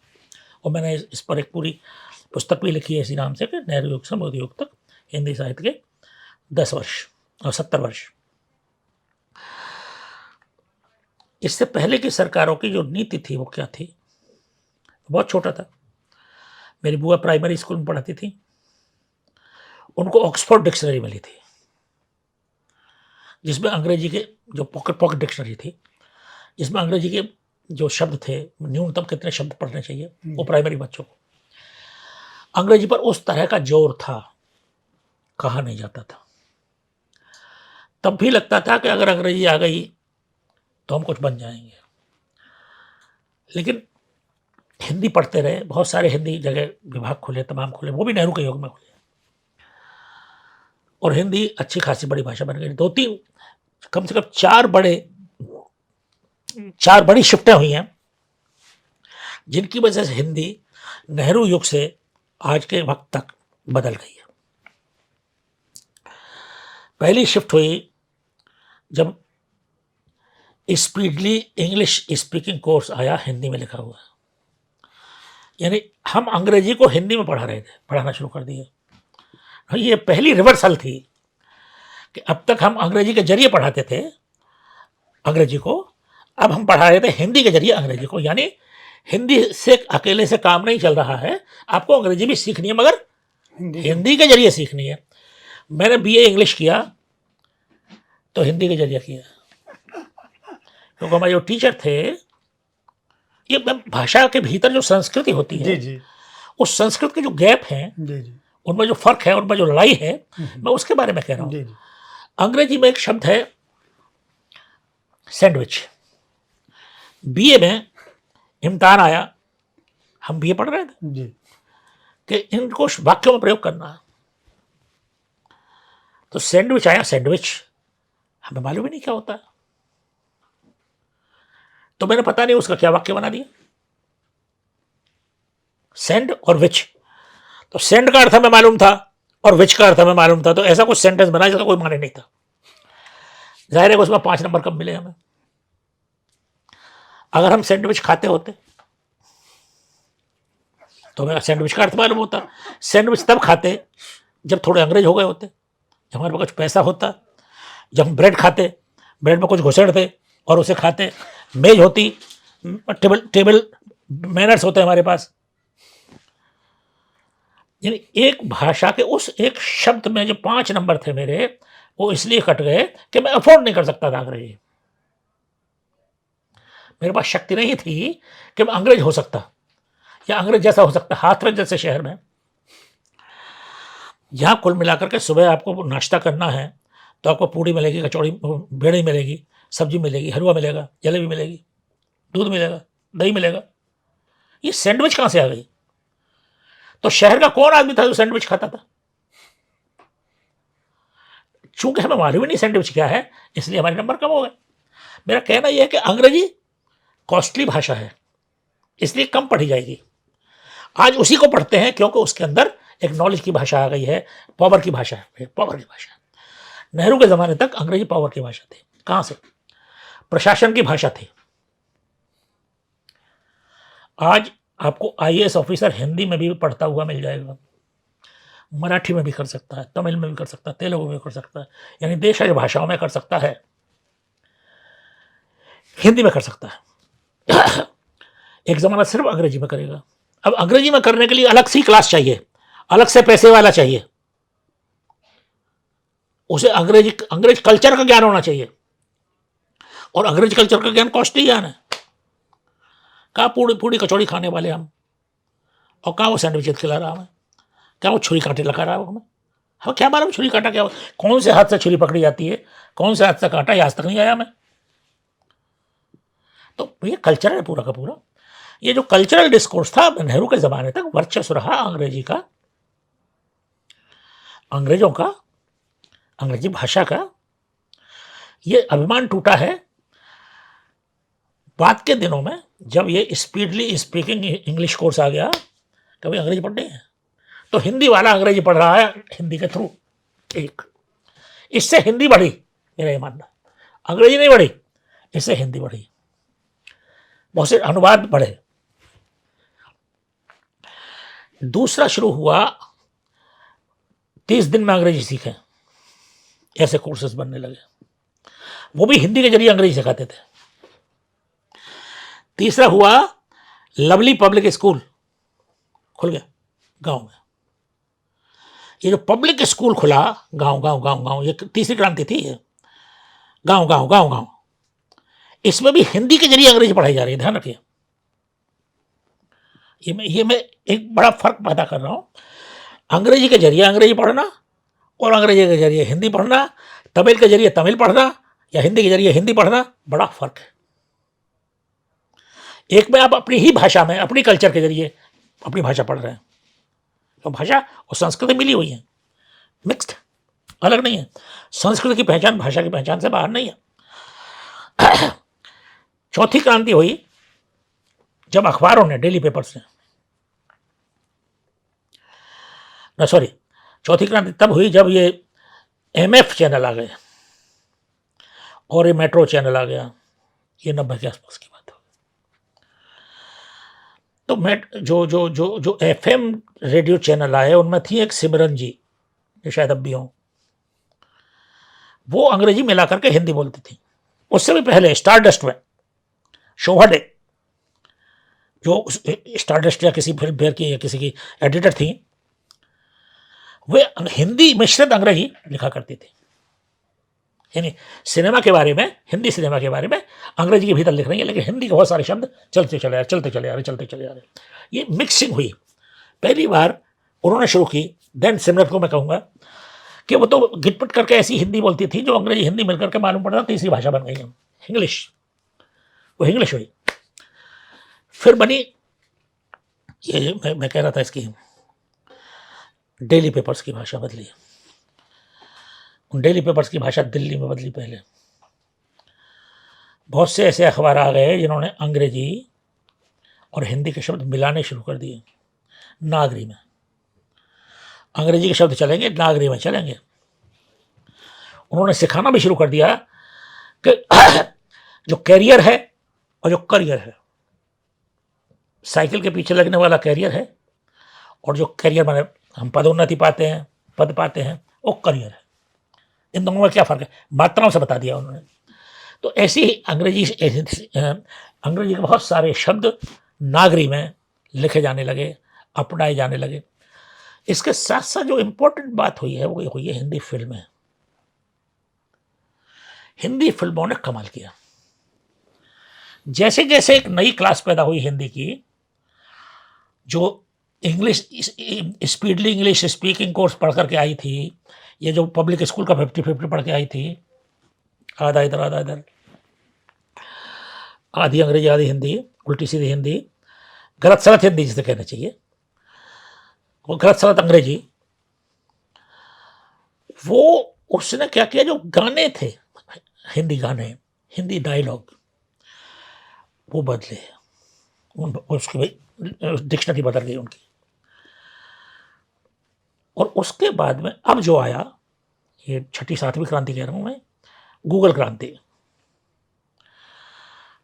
और मैंने इस पर एक पूरी पुस्तक भी लिखी है इसी नाम से कि नेहरू युग से मोदी युग तक हिंदी साहित्य के 10 वर्ष और 70 वर्ष। इससे पहले की सरकारों की जो नीति थी वो क्या थी? बहुत छोटा था। मेरी बुआ प्राइमरी स्कूल में पढ़ाती थी, उनको ऑक्सफोर्ड डिक्शनरी मिली थी जिसमें अंग्रेजी के जो पॉकेट डिक्शनरी थी, जिसमें अंग्रेजी के जो शब्द थे, न्यूनतम कितने शब्द पढ़ने चाहिए वो प्राइमरी बच्चों को, अंग्रेजी पर उस तरह का जोर था, कहा नहीं जाता था। तब भी लगता था कि अगर अंग्रेजी आ गई तो हम कुछ बन जाएंगे। लेकिन हिंदी पढ़ते रहे, बहुत सारे हिंदी जगह विभाग खुले, तमाम खुले, वो भी नेहरू के युग में खुले, और हिंदी अच्छी खासी बड़ी भाषा बन गई। 2-3 कम से कम 4 बड़ी शिफ्टें हुई हैं जिनकी वजह से हिंदी नेहरू युग से आज के वक्त तक बदल गई है। पहली शिफ्ट हुई जब स्पीडली इंग्लिश स्पीकिंग कोर्स आया, हिंदी में लिखा हुआ है। यानी हम अंग्रेजी को हिंदी में पढ़ा रहे थे, पढ़ाना शुरू कर दिया। ये पहली रिवर्सल थी कि अब तक हम अंग्रेजी के जरिए पढ़ाते थे अंग्रेजी को, अब हम पढ़ा रहे थे हिंदी के जरिए अंग्रेजी को। यानी हिंदी से अकेले से काम नहीं चल रहा है, आपको अंग्रेजी भी सीखनी है, मगर हिंदी के जरिए सीखनी है। मैंने बीए इंग्लिश किया तो हिंदी के जरिए किया, क्योंकि हमारे जो टीचर थे, ये भाषा के भीतर जो संस्कृति होती है, जी जी उस संस्कृत के जो गैप हैं, जी जी उनमें जो फर्क है, उनमें जो लड़ाई है, मैं उसके बारे में कह रहा हूँ। जी जी अंग्रेजी में एक शब्द है सैंडविच। बीए में इम्तिहान आया, हम बीए पढ़ रहे थे जी कि इनको वाक्यों में प्रयोग करना है, तो सैंडविच आया, सैंडविच हमें मालूम ही नहीं क्या होता है, तो मैंने पता नहीं उसका क्या वाक्य बना दिया, सेंड और विच। तो सेंड का अर्थ हमें मालूम था और विच का अर्थ हमें मालूम था, तो ऐसा कुछ सेंटेंस बना जिसका कोई माने नहीं था। जाहिर है उसमें 5 नंबर कब मिले हमें। अगर हम सैंडविच खाते होते तो हमें सैंडविच का अर्थ मालूम होता। सैंडविच तब खाते जब थोड़े अंग्रेज हो गए होते, जब हमारे पास कुछ पैसा होता, जब हम ब्रेड खाते, ब्रेड में कुछ घुसेड़ते और उसे खाते, मेज होती, टेबल मैनर्स होते हमारे पास। यानी एक भाषा के उस एक शब्द में जो 5 नंबर थे मेरे, वो इसलिए कट गए कि मैं अफोर्ड नहीं कर सकता था अंग्रेजी। मेरे पास शक्ति नहीं थी कि मैं अंग्रेज हो सकता या अंग्रेज जैसा हो सकता। हाथरस जैसे शहर में, जहाँ कुल मिलाकर के सुबह आपको नाश्ता करना है तो आपको पूड़ी मिलेगी, कचौड़ी, बेड़ी मिलेगी, सब्जी मिलेगी, हलवा मिलेगा, जलेबी मिलेगी, दूध मिलेगा, दही मिलेगा, ये सैंडविच कहाँ से आ गई? तो शहर का कौन आदमी था जो सैंडविच खाता था? चूंकि हमें मालूम ही नहीं सैंडविच क्या है, इसलिए हमारे नंबर कम हो गए। मेरा कहना यह है कि अंग्रेजी कॉस्टली भाषा है, इसलिए कम पढ़ी जाएगी। आज उसी को पढ़ते हैं क्योंकि उसके अंदर एक नॉलेज की भाषा आ गई है, पावर की भाषा है, पावर की भाषा। नेहरू के ज़माने तक अंग्रेजी पावर की भाषा थी। कहाँ से? प्रशासन की भाषा थी। आज आपको आईएएस ऑफिसर हिंदी में भी पढ़ता हुआ मिल जाएगा, मराठी में भी कर सकता है, तमिल में भी कर सकता है, तेलुगु में भी कर सकता है, यानी देशज भाषाओं में कर सकता है, हिंदी में कर सकता है। एक ज़माना सिर्फ अंग्रेजी में करेगा। अब अंग्रेजी में करने के लिए अलग सी क्लास चाहिए, अलग से पैसे वाला चाहिए, उसे अंग्रेज कल्चर का ज्ञान होना चाहिए, और अंग्रेज कल्चर का ज्ञान कॉस्टली ज्ञान है। कहाँ पूरी पूरी कचौड़ी खाने वाले हम, और कहाँ वो सैंडविच खिला रहा हमें, क्या वो छुरी कांटे लगा रहा है हमें? हमें क्या मालूम छुरी कांटा क्या हो, कौन से हाथ से छुरी पकड़ी जाती है, कौन से हाथ से कांटा, ये आज तक नहीं आया हमें। तो ये कल्चर है पूरा का पूरा। ये जो कल्चरल डिस्कोर्स था नेहरू के ज़माने तक वर्चस्व रहा अंग्रेजी का, अंग्रेजों का, अंग्रेजी भाषा का। ये अभिमान टूटा है बाद के दिनों में, जब ये स्पीडली स्पीकिंग इंग्लिश कोर्स आ गया। कभी अंग्रेजी पढ़ रहे हैं तो हिंदी वाला अंग्रेजी पढ़ रहा है हिंदी के थ्रू। एक इससे हिंदी बढ़ी, मेरा ये मानना। अंग्रेजी नहीं बढ़ी, इससे हिंदी बढ़ी, बहुत से अनुवाद बढ़े। दूसरा शुरू हुआ 30 दिन में अंग्रेजी सीखें, ऐसे कोर्सेज बनने लगे, वो भी हिंदी के जरिए अंग्रेजी सिखाते थे। तीसरा हुआ लवली पब्लिक स्कूल खुल गया गांव में। ये जो पब्लिक स्कूल खुला गांव गांव गांव गांव, ये तीसरी क्रांति थी। ये गांव गांव गांव गांव, इसमें भी हिंदी के जरिए अंग्रेजी पढ़ाई जा रही है। ध्यान रखिए, ये मैं एक बड़ा फर्क पैदा कर रहा हूं। अंग्रेजी के जरिए अंग्रेजी पढ़ना और अंग्रेजी के जरिए हिंदी पढ़ना, तमिल के जरिए तमिल पढ़ना या हिंदी के जरिए हिंदी पढ़ना, बड़ा फर्क है। एक में आप अपनी ही भाषा में, अपनी कल्चर के जरिए अपनी भाषा पढ़ रहे हैं, तो भाषा और संस्कृति मिली हुई है, मिक्स्ड, अलग नहीं है। संस्कृति की पहचान भाषा की पहचान से बाहर नहीं है। चौथी क्रांति हुई जब अखबारों ने, डेली पेपर्स ने, सॉरी, चौथी क्रांति तब हुई जब ये एमएफ चैनल आ गए और ये मेट्रो चैनल आ गया, ये 90 के आसपास की बात हो। तो मैं जो जो जो जो FM रेडियो चैनल आए उनमें थी एक सिमरन जी, जो शायद अब भी हों, वो अंग्रेजी मिला करके हिंदी बोलती थी। उससे भी पहले स्टारडस्ट में शोभा डे, जो स्टारडस्ट या किसी फिल्म फेयर की या किसी की एडिटर थी, वे हिंदी मिश्रित अंग्रेजी लिखा करती थी। यानी सिनेमा के बारे में, हिंदी सिनेमा के बारे में अंग्रेजी के भीतर लिख रही है, लेकिन हिंदी के बहुत सारे शब्द चलते चले आ रहे, चलते चले आ रहे, चलते चले आ रहे। ये मिक्सिंग हुई, पहली बार उन्होंने शुरू की। देन सिमरन को मैं कहूँगा कि वो तो गिटपिट करके ऐसी हिंदी बोलती थी जो अंग्रेजी हिंदी मिलकर के मालूम पड़ता तीसरी भाषा बन गई है, इंग्लिश। वो इंग्लिश हुई। फिर बनी ये मैं कह रहा था इसकी डेली पेपर्स की भाषा बदली। उन डेली पेपर्स की भाषा दिल्ली में बदली। पहले बहुत से ऐसे अखबार आ गए जिन्होंने अंग्रेजी और हिंदी के शब्द मिलाने शुरू कर दिए। नागरी में अंग्रेजी के शब्द चलेंगे, नागरी में चलेंगे। उन्होंने सिखाना भी शुरू कर दिया कि जो कैरियर है और जो करियर है, साइकिल के पीछे लगने वाला कैरियर है, और जो कैरियर माने हम पदोन्नति पाते हैं, पद पाते हैं, वो करियर है। इन दोनों में क्या फ़र्क है, मात्राओं से बता दिया उन्होंने। तो ऐसी ही अंग्रेजी के बहुत सारे शब्द नागरी में लिखे जाने लगे, अपनाए जाने लगे। इसके साथ साथ जो इम्पोर्टेंट बात हुई है वो हुई है हिंदी फिल्में। हिंदी फिल्मों ने कमाल किया। जैसे जैसे एक नई क्लास पैदा हुई हिंदी की, जो English speedily English speaking course पढ़ करके आई थी, ये जो पब्लिक स्कूल का 50-50 पढ़ के आई थी, आधा इधर आधा इधर, आधी अंग्रेजी आधी हिंदी, उल्टी सीधी हिंदी, गलत सलत हिंदी जिसे कहना चाहिए, वो गलत सलत अंग्रेजी। वो उसने क्या किया, जो गाने थे हिंदी गाने, हिंदी डायलॉग, वो बदले। उसकी डिक्शनरी बदल गई उनकी। और उसके बाद में अब जो आया, ये छठी सातवीं क्रांति कह रहा हूँ मैं, गूगल क्रांति।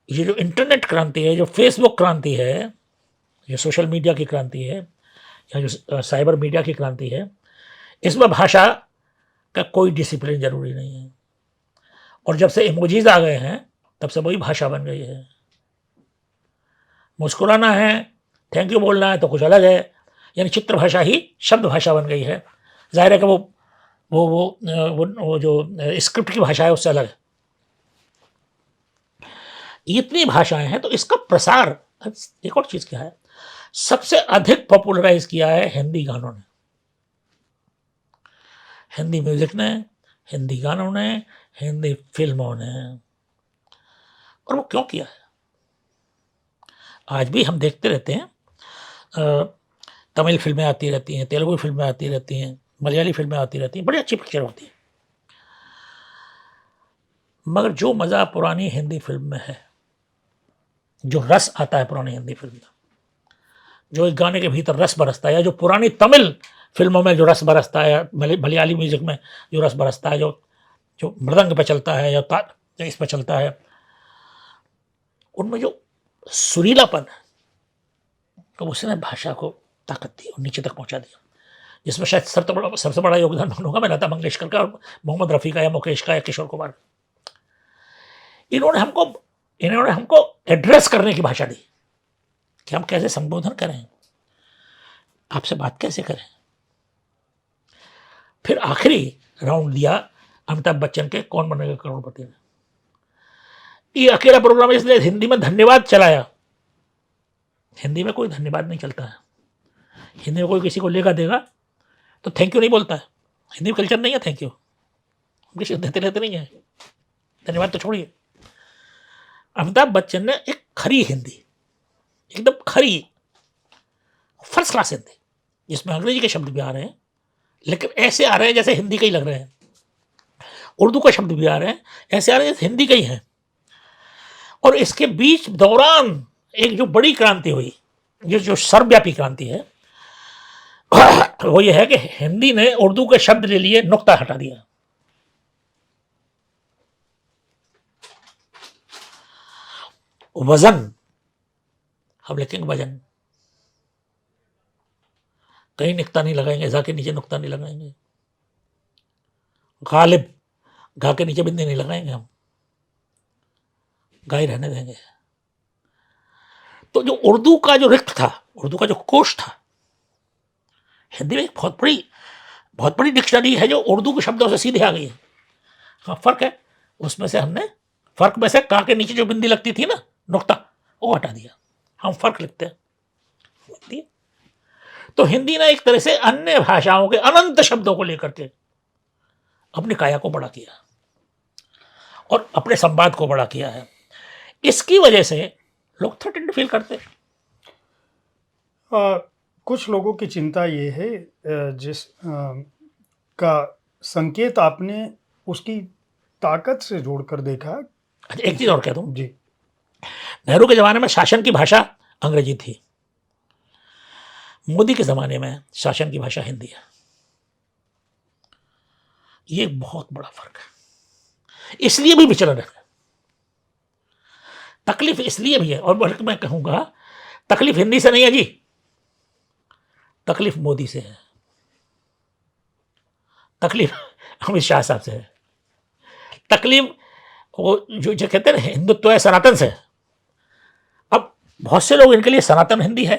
ये जो इंटरनेट क्रांति है, जो फेसबुक क्रांति है, ये सोशल मीडिया की क्रांति है, या जो साइबर मीडिया की क्रांति है, इसमें भाषा का कोई डिसिप्लिन जरूरी नहीं है। और जब से इमोजीज आ गए हैं तब से वही भाषा बन गई है। मुस्कुराना है, थैंक यू बोलना है तो कुछ अलग है, यानी चित्र भाषा ही शब्द भाषा बन गई है। जाहिर है कि वो जो स्क्रिप्ट की भाषा है उससे अलग है। इतनी भाषाएं हैं, तो इसका प्रसार, एक और चीज क्या है, सबसे अधिक पॉपुलराइज किया है हिंदी गानों ने, हिंदी म्यूजिक ने, हिंदी गानों ने, हिंदी फिल्मों ने। और वो क्यों किया है? आज भी हम देखते रहते हैं, तमिल फिल्में आती रहती हैं, तेलुगु फिल्में आती रहती हैं, मलयाली फिल्में आती रहती हैं, बड़ी अच्छी पिक्चर होती है। मगर जो मज़ा पुरानी हिंदी फिल्म में है, जो रस आता है पुरानी हिंदी फिल्म में, जो एक गाने के भीतर रस बरसता है, या जो पुरानी तमिल फिल्मों में जो रस बरसता है, मलयाली म्यूजिक में जो रस बरसता है, जो जो मृदंग पे चलता है या इस पे चलता है, उनमें जो सुरीलापन है, तो उसने भाषा को ताकत दी और नीचे तक पहुंचा दिया। जिसमें शायद सबसे बड़ा योगदान होगा मैं लता मंगेशकर का, और मोहम्मद रफ़ी का, या मुकेश का, या किशोर कुमार। इन्होंने हमको एड्रेस करने की भाषा दी कि हम कैसे संबोधन करें, आपसे बात कैसे करें। फिर आखिरी राउंड दिया अमिताभ बच्चन के कौन बनेगा करोड़पति में। ये अकेला प्रोग्राम इसलिए हिंदी में धन्यवाद चलाया। हिंदी में कोई धन्यवाद नहीं चलता है। हिंदी में कोई किसी को लेगा देगा तो थैंक यू नहीं बोलता है। हिंदी में कल्चर नहीं है थैंक यू, किसी को देते रहते नहीं है, धन्यवाद तो छोड़िए। अमिताभ बच्चन ने एक खरी हिंदी, एकदम खरी फर्स्ट क्लास हिंदी, जिसमें अंग्रेजी के शब्द भी आ रहे हैं, लेकिन ऐसे आ रहे हैं जैसे हिंदी के ही लग रहे हैं। उर्दू के शब्द भी आ रहे हैं, ऐसे आ रहे हैं जैसे हिंदी के ही हैं। और इसके बीच दौरान एक जो बड़ी क्रांति हुई, जो सर्वव्यापी क्रांति है, वो ये है कि हिंदी ने उर्दू के शब्द ले लिए, नुक्ता हटा दिया। वजन हम लिखेंगे वजन, कहीं नुक्ता नहीं लगाएंगे, जा के नीचे नुक्ता नहीं लगाएंगे। गालिब, गा के नीचे बिंदी नहीं लगाएंगे, हम गाय रहने देंगे। तो जो उर्दू का जो रिक्त था, उर्दू का जो कोश था, हिंदी में एक बहुत बड़ी डिक्शनरी है जो उर्दू के शब्दों से सीधे आ गई है। हाँ फर्क है, उसमें से हमने फर्क में से का के नीचे जो बिंदी लगती थी ना, नुक्ता, वो हटा दिया, हम फर्क लिखते हैं। तो हिंदी ने एक तरह से अन्य भाषाओं के अनंत शब्दों को लेकर के अपनी काया को बड़ा किया और अपने संवाद को बड़ा किया है। इसकी वजह से लोग थ्रेटेंड फील करते हैं। कुछ लोगों की चिंता ये है जिस का संकेत आपने उसकी ताकत से जोड़कर देखा। अच्छा, एक चीज और कह दूं, जी, नेहरू के जमाने में शासन की भाषा अंग्रेजी थी, मोदी के जमाने में शासन की भाषा हिंदी है। ये एक बहुत बड़ा फर्क है, इसलिए भी विचलन है, तकलीफ इसलिए भी है। और बल्कि मैं कहूंगा तकलीफ हिंदी से नहीं है जी, तकलीफ मोदी से है, तकलीफ अमित शाह साहब से है, तकलीफ वो जो कहते हैं ना हिंदुत्व है सनातन से। अब बहुत से लोग इनके लिए सनातन हिंदी है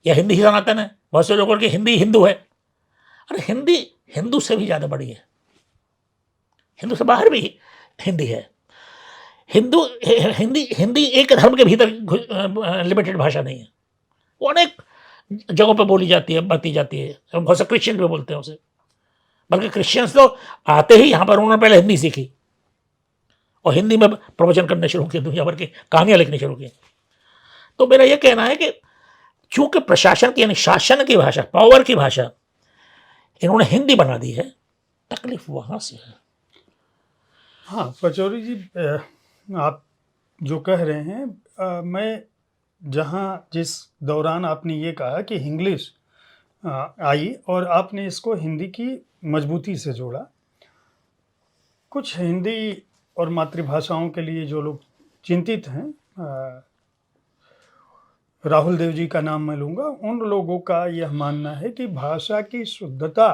या हिंदी ही सनातन है, बहुत से लोगों की हिंदी हिंदू है। अरे हिंदी हिंदू से भी ज्यादा बड़ी है, हिंदू से बाहर भी हिंदी है। हिंदी हिंदी एक धर्म के भीतर लिमिटेड भाषा नहीं है, वो अनेक जगहों पर बोली जाती है, बाती जाती है। बहुत से क्रिश्चियन भी बोलते हैं उसे, बल्कि क्रिश्चियंस तो आते ही यहाँ पर उन्होंने पहले हिंदी सीखी और हिंदी में प्रवचन करने शुरू किए, दुनिया भर की कहानियां लिखनी शुरू की। तो मेरा यह कहना है कि चूंकि प्रशासन की यानी शासन की भाषा, पावर की भाषा इन्होंने हिंदी बना दी है, तकलीफ वहां से है। हाँ पचौरी जी, आप जो कह रहे हैं, मैं जहाँ जिस दौरान आपने ये कहा कि इंग्लिश आई और आपने इसको हिंदी की मजबूती से जोड़ा, कुछ हिंदी और मातृभाषाओं के लिए जो लोग चिंतित हैं, राहुल देव जी का नाम मैं लूँगा, उन लोगों का यह मानना है कि भाषा की शुद्धता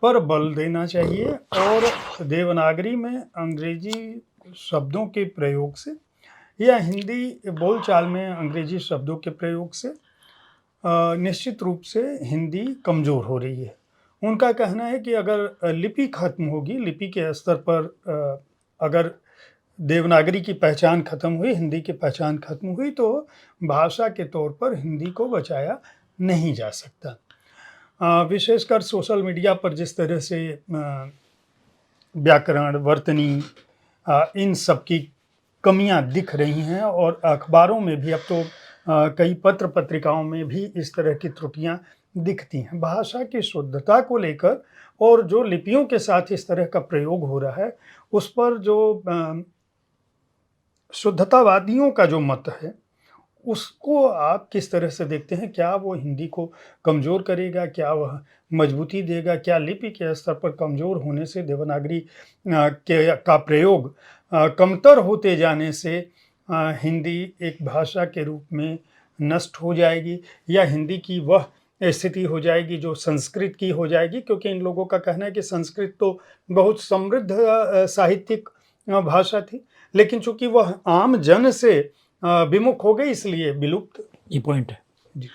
पर बल देना चाहिए और देवनागरी में अंग्रेजी शब्दों के प्रयोग से या हिंदी बोलचाल में अंग्रेजी शब्दों के प्रयोग से निश्चित रूप से हिंदी कमज़ोर हो रही है। उनका कहना है कि अगर लिपि खत्म होगी, लिपि के स्तर पर अगर देवनागरी की पहचान खत्म हुई, हिंदी की पहचान खत्म हुई, तो भाषा के तौर पर हिंदी को बचाया नहीं जा सकता। विशेषकर सोशल मीडिया पर जिस तरह से व्याकरण, वर्तनी, इन सब की कमियां दिख रही हैं और अखबारों में भी अब तो कई पत्र पत्रिकाओं में भी इस तरह की त्रुटियां दिखती हैं। भाषा की शुद्धता को लेकर और जो लिपियों के साथ इस तरह का प्रयोग हो रहा है, उस पर जो शुद्धतावादियों का जो मत है, उसको आप किस तरह से देखते हैं? क्या वो हिंदी को कमज़ोर करेगा? क्या वह मजबूती देगा? क्या लिपि के स्तर पर कमज़ोर होने से देवनागरी का प्रयोग कमतर होते जाने से हिंदी एक भाषा के रूप में नष्ट हो जाएगी, या हिंदी की वह स्थिति हो जाएगी जो संस्कृत की हो जाएगी? क्योंकि इन लोगों का कहना है कि संस्कृत तो बहुत समृद्ध साहित्यिक भाषा थी, लेकिन चूंकि वह आम जन से विमुख हो गई, इसलिए विलुप्त। ये पॉइंट है जी।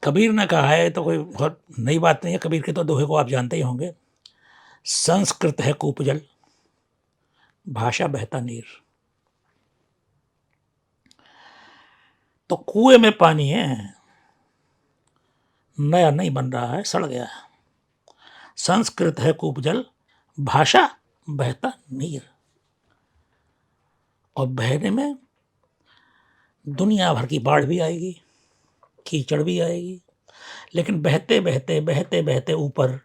कबीर ने कहा है, तो कोई बहुत नई बात नहीं है, कबीर के तो दोहे को आप जानते ही होंगे। संस्कृत है कूपजल, भाषा बहता नीर। तो कुएं में पानी है, नया नहीं बन रहा है, सड़ गया है। संस्कृत है कूपजल, भाषा बहता नीर। और बहने में दुनिया भर की बाढ़ भी आएगी, कीचड़ भी आएगी, लेकिन बहते बहते बहते बहते ऊपर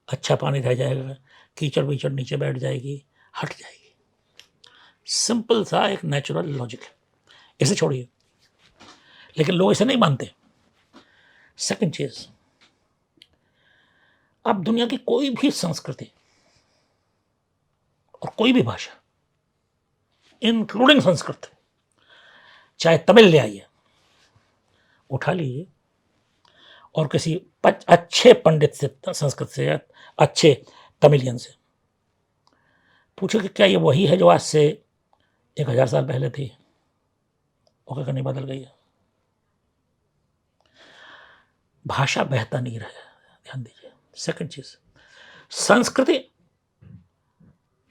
अच्छा पानी रह जाएगा, कीचड़ वीचड़ नीचे बैठ जाएगी, हट जाएगी। सिंपल सा एक नेचुरल लॉजिक है, इसे छोड़िए, लेकिन लोग इसे नहीं मानते। सेकंड चीज, आप दुनिया की कोई भी संस्कृति और कोई भी भाषा, इंक्लूडिंग संस्कृत, चाहे तमिल ले आइए, उठा लीजिए और किसी अच्छे पंडित से, संस्कृत से, अच्छे तमिलियन से पूछो कि क्या ये वही है जो आज से 1000 साल पहले थी? वो क्या नहीं बदल गई है? भाषा बहता नहीं रहे, ध्यान दीजिए। सेकंड चीज, संस्कृति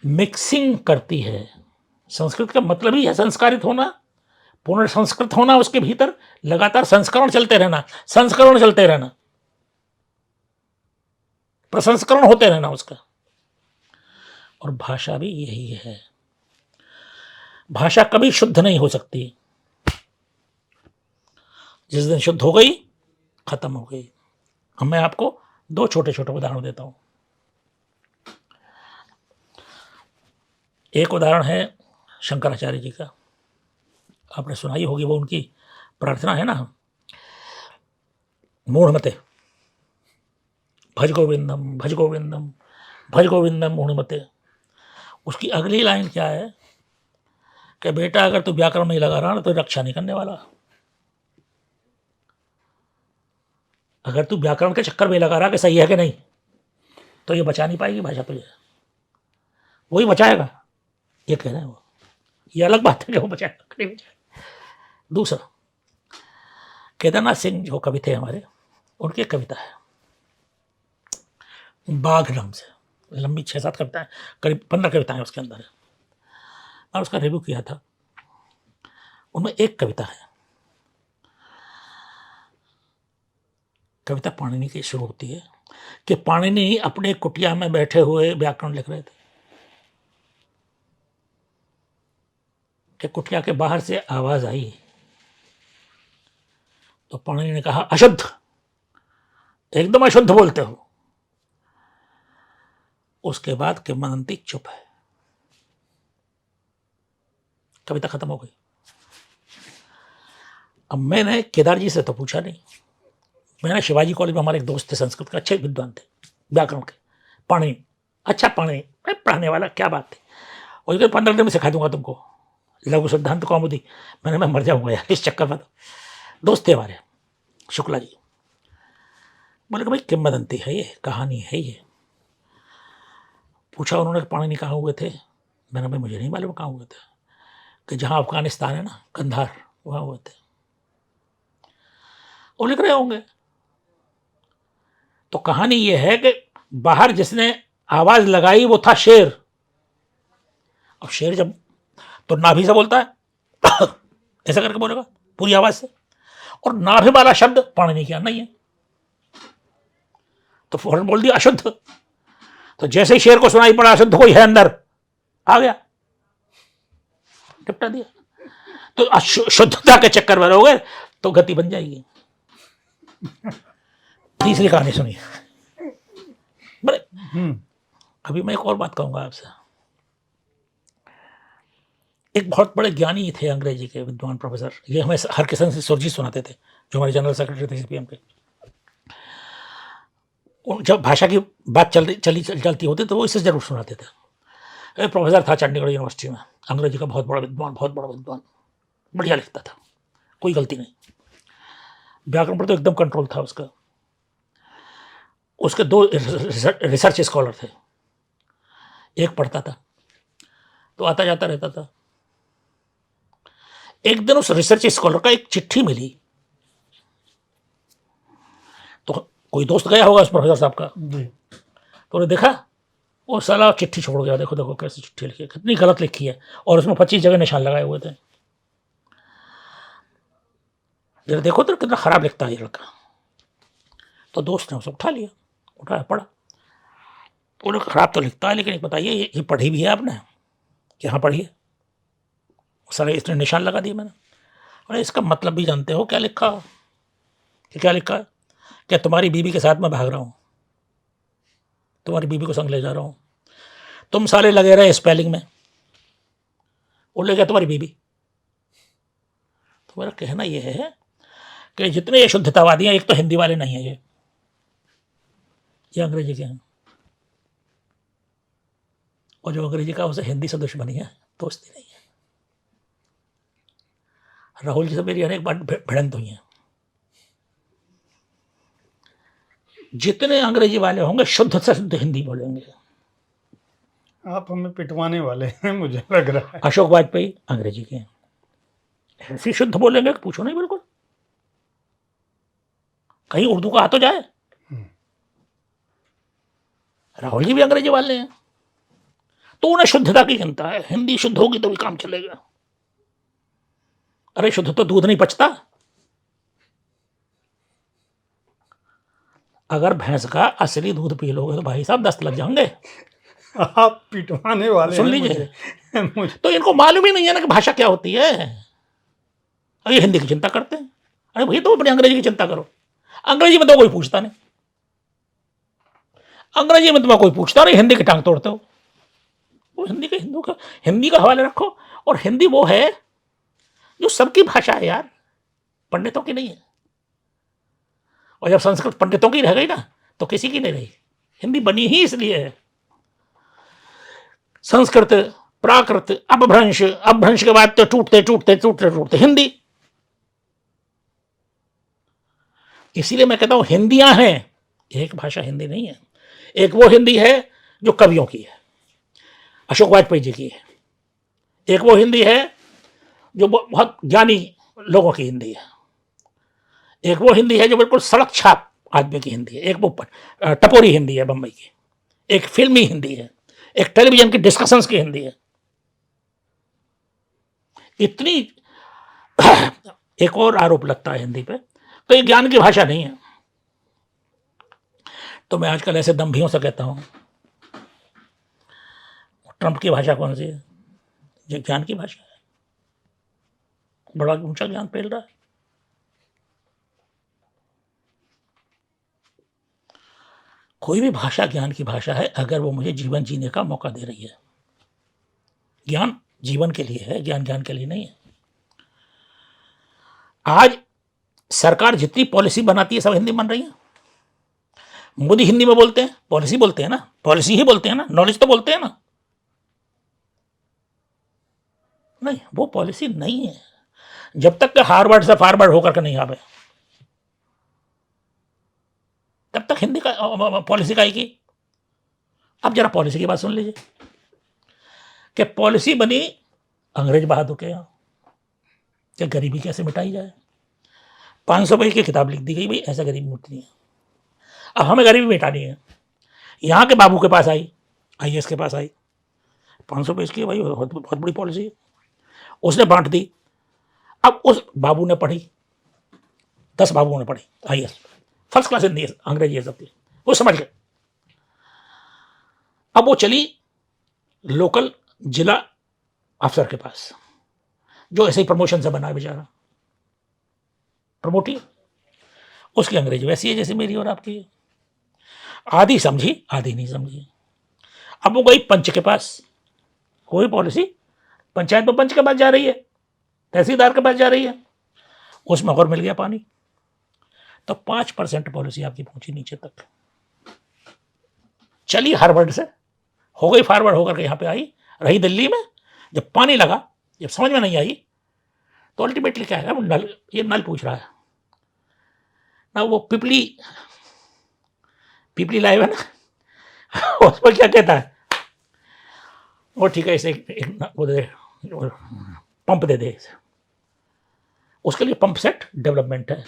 मिक्सिंग करती है। संस्कृत का मतलब ही है संस्कारित होना, पूर्ण संस्कृत होना, उसके भीतर लगातार संस्करण चलते रहना, संस्करण चलते रहना, प्रसंस्करण होते रहना उसका। और भाषा भी यही है। भाषा कभी शुद्ध नहीं हो सकती, जिस दिन शुद्ध हो गई खत्म हो गई। अब मैं आपको 2 छोटे छोटे उदाहरण देता हूं। एक उदाहरण है शंकराचार्य जी का, आपने सुनाई होगी, वो उनकी प्रार्थना है ना, मूढ़मते भज गोविंदम भज गोविंदम भज गोविंदम मूढ़मते। उसकी अगली लाइन क्या है कि बेटा अगर तू व्याकरण में लगा रहा ना तो रक्षा नहीं करने वाला। अगर तू व्याकरण के चक्कर में लगा रहा कि सही है कि नहीं, तो ये बचा नहीं पाएगी भाषा तुझे, वही बचाएगा, ये कह रहे हैं वो। ये अलग बात है कि वो बचाएगा नहीं बचाएगा। दूसरा, केदारनाथ सिंह जो कवि थे हमारे, उनकी एक कविता है बाघ नाम से, लंबी 6-7 कविताएं, करीब 15 कविताएं उसके अंदर है। और उसका रिव्यू किया था, उनमें एक कविता है, कविता पाणिनि की शुरू होती है कि पाणिनि अपने कुटिया में बैठे हुए व्याकरण लिख रहे थे कि कुटिया के बाहर से आवाज आई, तो पाणिनि ने कहा अशुद्ध, एकदम अशुद्ध बोलते हो। उसके बाद किंवदंती चुप है, कविता खत्म हो गई। अब मैंने केदार जी से तो पूछा नहीं, मैंने शिवाजी कॉलेज में हमारे एक दोस्त थे संस्कृत के, अच्छे विद्वान थे व्याकरण के, पाणिनि, अच्छा पाणिनि पढ़ाने वाला, क्या बात थी। और 15 दिन में सिखा दूंगा तुमको लघु सिद्धांत कौमुदी। मैं मर जाऊंगा यार इस चक्कर में। दोस्त थे हमारे शुक्ला जी, बोले कि भाई किंवदंती है ये, कहानी है ये। पूछा उन्होंने पाणिनि कहाँ हुए थे, मैंने भाई मुझे नहीं मालूम कहाँ हुए थे, कि जहाँ अफगानिस्तान है ना, कंधार, वहाँ हुए थे। वो लिख रहे होंगे। तो कहानी ये है कि बाहर जिसने आवाज लगाई वो था शेर। अब शेर जब तो नाभि से बोलता है ऐसा करके बोलेगा पूरी आवाज से, और नाभि वाला शब्द पाणिनि के नहीं है, तो फौरन बोल दिया अशुद्ध। तो जैसे ही शेर को सुनाई पड़ा अशुद्ध कोई है अंदर, आ गया, निपटा दिया। तो शुद्धता के चक्कर में रहोगे तो गति बन जाएगी। तीसरी कहानी सुनिए। अभी मैं एक और बात कहूंगा आपसे। एक बहुत बड़े ज्ञानी थे अंग्रेजी के विद्वान प्रोफेसर, ये हमें हरकिशन सिंह सुरजी सुनाते थे, जो हमारे जनरल सेक्रेटरी थे सीपीएम के। जब भाषा की बात चलती होती तो वो इसे जरूर सुनाते थे। एक प्रोफेसर था चंडीगढ़ यूनिवर्सिटी में, अंग्रेजी का बहुत बड़ा विद्वान, बढ़िया लिखता था, कोई गलती नहीं, व्याकरण पर तो एकदम कंट्रोल था उसका। उसके 2 रिसर्च स्कॉलर थे, एक पढ़ता था तो आता जाता रहता था। एक दिन उस रिसर्च स्कॉलर का एक चिट्ठी मिली, तो कोई दोस्त गया होगा उस प्रोफेसर साहब का, तो उन्हें देखा वो साला चिट्ठी छोड़ गया, देखो देखो कैसे चिट्ठी लिखी है, कितनी गलत लिखी है, और उसमें 25 जगह निशान लगाए हुए थे। जरा देखो तो कितना खराब लिखता है ये लड़का। तो दोस्त ने उसे उठा लिया, उठाया पढ़ा, बोले खराब तो लिखता है लेकिन बताइए ये पढ़ी भी है आपने? कि हाँ पढ़िए। सारे इसने निशान लगा दिए मैंने। और इसका मतलब भी जानते हो क्या लिखा? कि क्या लिखा है? क्या तुम्हारी बीवी के साथ मैं भाग रहा हूँ, तुम्हारी बीवी को संग ले जा रहा हूँ, तुम सारे लगे रहे स्पेलिंग में, वो ले गया तुम्हारी बीवी। तो मेरा कहना यह है कि जितने ये शुद्धतावादी हैं, एक तो हिंदी वाले नहीं है, ये अंग्रेजी के हैं, और जो अंग्रेजी का उसे हिंदी से दुश्मनी है, दोस्ती नहीं है। राहुल जी से मेरी अनेक बार भिड़ंत हुई है। जितने अंग्रेजी वाले होंगे शुद्ध से शुद्ध हिंदी बोलेंगे। आप हमें पिटवाने वाले हैं, मुझे लग रहा है। अशोक वाजपेयी अंग्रेजी के हैं, ऐसी शुद्ध बोलेंगे कि पूछो नहीं, बिल्कुल कहीं उर्दू का आ तो जाए। राहुल जी भी अंग्रेजी वाले हैं, तो उन्हें शुद्धता की चिंता है, हिंदी शुद्ध होगी तो भी काम चलेगा। अरे शुद्ध तो दूध नहीं पचता। अगर भैंस का असली दूध पी लोगे तो भाई साहब दस्त लग जाएंगे। आप पिटवाने वाले सुन हैं लीजिए, मुझे। तो इनको मालूम ही नहीं है ना कि भाषा क्या होती है। ये हिंदी की चिंता करते हैं। अरे भाई तुम अपनी अंग्रेजी की चिंता करो। अंग्रेजी में तो कोई पूछता नहीं, अंग्रेजी में तुम्हें कोई पूछता नहीं, हिंदी की टांग तोड़ते हो। वो हिंदी के हिंदी का हवाले रखो। और हिंदी वो है जो सबकी भाषा है यार, पंडितों की नहीं है। और जब संस्कृत पंडितों की रह गई ना तो किसी की नहीं रही। हिंदी बनी ही इसलिए है। संस्कृत, प्राकृत, अपभ्रंश, अपभ्रंश के बाद तो टूटते टूटते टूटते टूटते हिंदी। इसीलिए मैं कहता हूं हिंदियां हैं, एक भाषा हिंदी नहीं है। एक वो हिंदी है जो कवियों की है, अशोक वाजपेयी जी की है। एक वो हिंदी है जो बहुत ज्ञानी लोगों की हिंदी है। एक वो हिंदी है जो बिल्कुल सड़क छाप आदमी की हिंदी है। एक वो टपोरी हिंदी है बम्बई की। एक फिल्मी हिंदी है। एक टेलीविजन की डिस्कशंस की हिंदी है। इतनी एक और आरोप लगता है हिंदी पे, तो ये ज्ञान की भाषा नहीं है। तो मैं आजकल ऐसे दम्भियों से कहता हूं, ट्रंप की भाषा कौन सी है? ये ज्ञान की भाषा है, बड़ा ऊंचा ज्ञान फैल रहा है। कोई भी भाषा ज्ञान की भाषा है अगर वो मुझे जीवन जीने का मौका दे रही है। ज्ञान जीवन के लिए है, ज्ञान ज्ञान के लिए नहीं है। आज सरकार जितनी पॉलिसी बनाती है सब हिंदी बन रही है। मोदी हिंदी में बोलते हैं, पॉलिसी बोलते हैं ना, पॉलिसी ही बोलते हैं ना, नॉलेज तो बोलते हैं ना। नहीं, वो पॉलिसी नहीं है जब तक हार्वर्ड से फारवर्ड होकर के नहीं आवे, तब तक हिंदी का पॉलिसी का आएगी। अब जरा पॉलिसी की बात सुन लीजिए कि पॉलिसी बनी अंग्रेज बहादुर के यहाँ कि गरीबी कैसे मिटाई जाए। 500 पेज की किताब लिख दी गई, भाई ऐसा गरीबी मिटनी है। अब हमें गरीबी मिटानी है। यहाँ के बाबू के पास आई, IAS के पास आई, 500 पेज की भाई बहुत बड़ी पॉलिसी है, उसने बांट दी। अब उस बाबू ने पढ़ी, 10 बाबुओं ने पढ़ी IAS, फर्स्ट क्लास हिंदी अंग्रेजी है सबकी, वो समझ गए। अब वो चली लोकल जिला अफसर के पास, जो ऐसे ही प्रमोशन से बना है बेचारा, प्रमोटी। उसकी अंग्रेजी वैसी है जैसे मेरी और आपकी है, आधी समझी आधी नहीं समझी। अब वो गई पंच के पास, कोई पॉलिसी पंचायत में पंच के पास जा रही है, तहसीलदार के पास जा रही है, उसमें और मिल गया पानी। तो 5% पॉलिसी आपकी पहुंची नीचे तक, चली हार्वर्ड से, हो गई फॉरवर्ड होकर के यहाँ पे आई, रही दिल्ली में। जब पानी लगा, जब समझ में नहीं आई, तो अल्टीमेटली क्या है, वो नल, ये नल पूछ रहा है ना, वो पिपली लाइव है ना, उस पर क्या कहता है वो, ठीक है इसे वो दे, पंप दे दे इसे। उसके लिए पंप सेट डेवलपमेंट है,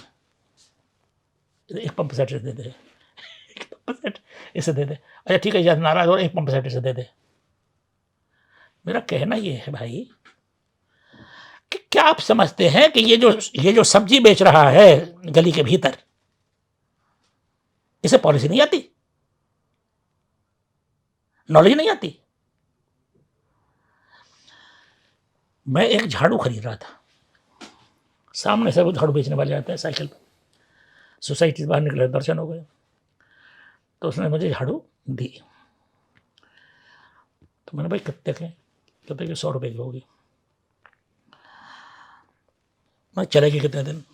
एक पंप सेट इसे दे दे, एक पंप सेट इसे दे दे। अच्छा ठीक है, यार नाराज हो, एक पंप सेट इसे दे दे। मेरा कहना ये है भाई कि क्या आप समझते हैं कि ये जो सब्जी बेच रहा है गली के भीतर, इसे पॉलिसी नहीं आती, नॉलेज नहीं आती? मैं एक झाड़ू खरीद रहा था, सामने से वो झाड़ू बेचने वाले आते हैं साइकिल पर, सोसाइटी से बाहर निकले, दर्शन हो गए, तो उसने मुझे झाड़ू दी। तो मैंने भाई कितने के? कहते कि 100 रुपये की होगी। मैं चलेगी कितने दिन?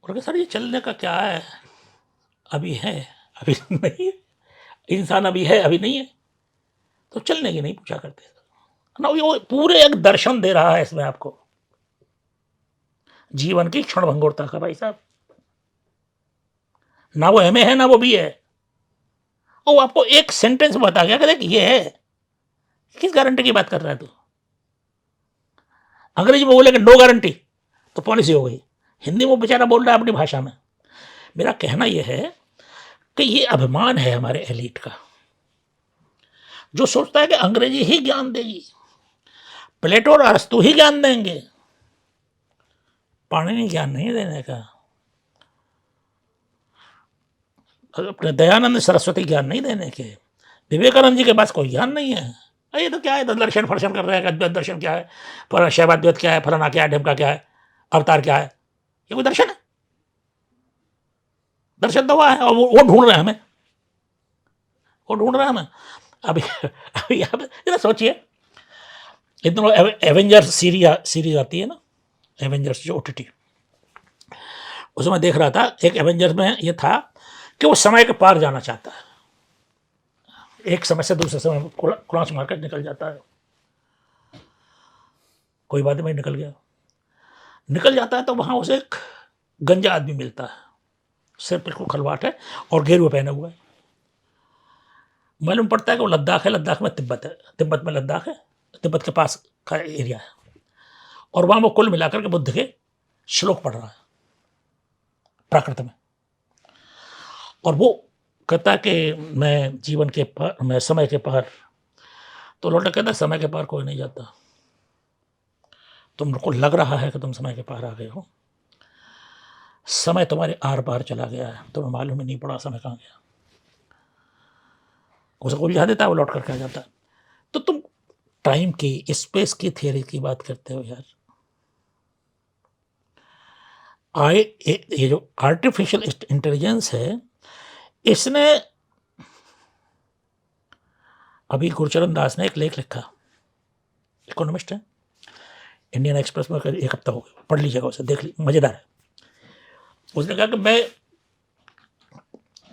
और सर ये चलने का क्या है, अभी है अभी नहीं है, इंसान अभी है अभी नहीं है, तो चलने की नहीं पूछा करते। ना, वो पूरे एक दर्शन दे रहा है इसमें आपको, जीवन की क्षणभंगुरता का भाई साहब। ना वो एमए है ना वो बी है, और वो आपको एक सेंटेंस में बता गया कि देख ये है। किस गारंटी की बात कर रहा है तू? अंग्रेजी में बोलेगा नो गारंटी तो पॉलिसी हो गई, हिंदी में बेचारा बोल रहा है अपनी भाषा में। मेरा कहना यह है कि ये अभिमान है हमारे एलीट का, जो सोचता है कि अंग्रेजी ही ज्ञान देगी, प्लेटो और अरस्तु ही ज्ञान देंगे, पाणिनि ज्ञान नहीं देने का, अपने दयानंद सरस्वती ज्ञान नहीं देने के, विवेकानंद जी के पास कोई ज्ञान नहीं है। ये तो क्या है, तो दर्शन फर्शन कर रहे हैं, अद्वैत दर्शन क्या है, पर शैवाद्वैत क्या है, फलाना क्या है, ढिमका क्या है, अवतार क्या है, ये कोई दर्शन है? दर्शन तो हुआ है, और वो ढूंढ रहे हैं हमें, वो ढूंढ रहे हैं हमें। अभी अभी आप जरा सोचिए, इतना एवेंजर्स सीरीज आती है ना, एवेंजर्स जो ओटीटी, उसमें देख रहा था, एक एवेंजर्स में ये था कि वो समय के पार जाना चाहता है, एक समय से दूसरे समय क्रॉस मार्केट निकल जाता है, कोई बात नहीं, निकल जाता है तो वहां उसे एक गंजा आदमी मिलता है, सिर बिल्कुल खलवाट है और गेरुआ पहने हुआ है। मालूम पड़ता है कि वो लद्दाख है, लद्दाख में तिब्बत है, तिब्बत में लद्दाख है, तिब्बत के पास का एरिया है, और वहां वो कुल मिलाकर के बुद्ध के श्लोक पढ़ रहा है प्राकृत में। और वो कहता है कि मैं जीवन के पार, मैं समय के पार। तो लौटा कहता है समय के पार कोई नहीं जाता, तुमको लग रहा है कि तुम समय के पार आ गए हो, समय तुम्हारे आर पार चला गया है, तुम्हें मालूम ही नहीं पड़ा समय कहाँ गया। उसे उलझा देता है, वो लौट करके आ जाता है। तो तुम टाइम की, स्पेस की थियरी की बात करते हो यार। ये जो आर्टिफिशियल इंटेलिजेंस है, इसने, अभी गुरचरण दास ने एक लेख लिखा, इकोनॉमिस्ट है, इंडियन एक्सप्रेस में एक हफ्ता हो गया, पढ़ लीजिएगा उसे, देख ली, मजेदार है। उसने कहा कि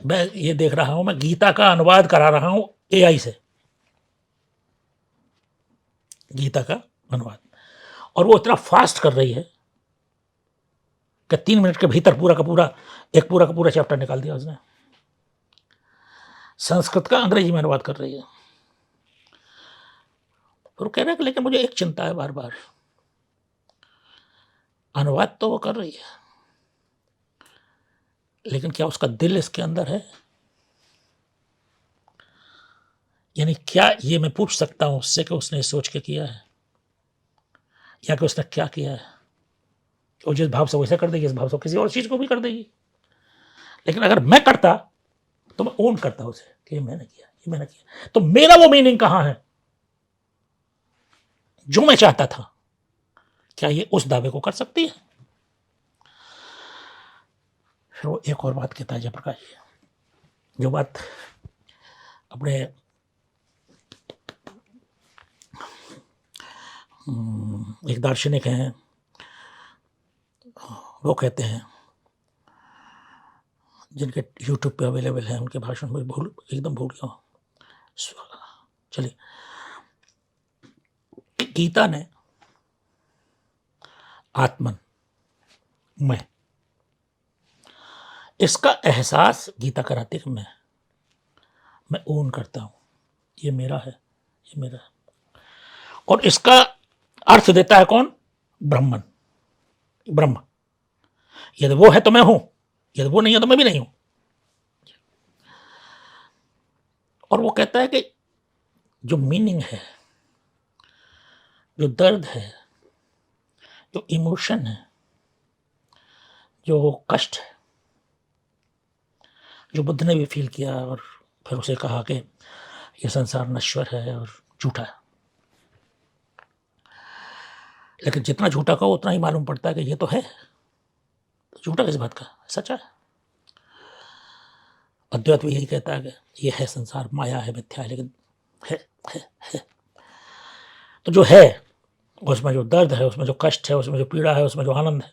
मैं ये देख रहा हूं, मैं गीता का अनुवाद करा रहा हूं एआई से, गीता का अनुवाद, और वो इतना फास्ट कर रही है कि 3 मिनट के भीतर पूरा का पूरा चैप्टर निकाल दिया उसने। संस्कृत का अंग्रेजी में अनुवाद कर रही है। और कह रहा है कि लेकिन मुझे एक चिंता है बार बार, अनुवाद तो वो कर रही है, लेकिन क्या उसका दिल इसके अंदर है? यानी क्या ये मैं पूछ सकता हूं उससे कि उसने सोच के किया है, या कि उसने क्या किया है? वो जिस भाव से वैसे कर देगी, इस भाव से किसी और चीज को भी कर देगी। लेकिन अगर मैं करता तो मैं ओन करता उसे कि ये मैंने किया, तो मेरा वो मीनिंग कहां है जो मैं चाहता था? क्या ये उस दावे को कर सकती है? फिर वो एक और बात कहता है जयप्रकाश जी, जो बात अपने एक दार्शनिक हैं, वो कहते हैं, जिनके यूट्यूब पे अवेलेबल है, उनके भाषण में एकदम भूल गया। चलिए, गीता ने आत्मन, मैं, इसका एहसास गीता कराती है कि मैं ओन करता हूं, ये मेरा है, ये मेरा है। और इसका अर्थ देता है कौन? ब्रह्म। यदि वो है तो मैं हूं, यदि वो नहीं है तो मैं भी नहीं हूं। और वो कहता है कि जो मीनिंग है, जो दर्द है, जो इमोशन है, जो कष्ट है, जो बुद्ध ने भी फील किया, और फिर उसे कहा कि यह संसार नश्वर है और झूठा है। लेकिन जितना झूठा कहो उतना ही मालूम पड़ता है कि ये तो है, झूठा किस बात का, सच्चा है। अद्वैत भी यही कहता है कि ये है संसार, माया है, मिथ्या है, लेकिन है। तो जो है उसमें जो दर्द है, उसमें जो कष्ट है, उसमें जो पीड़ा है, उसमें जो आनंद है,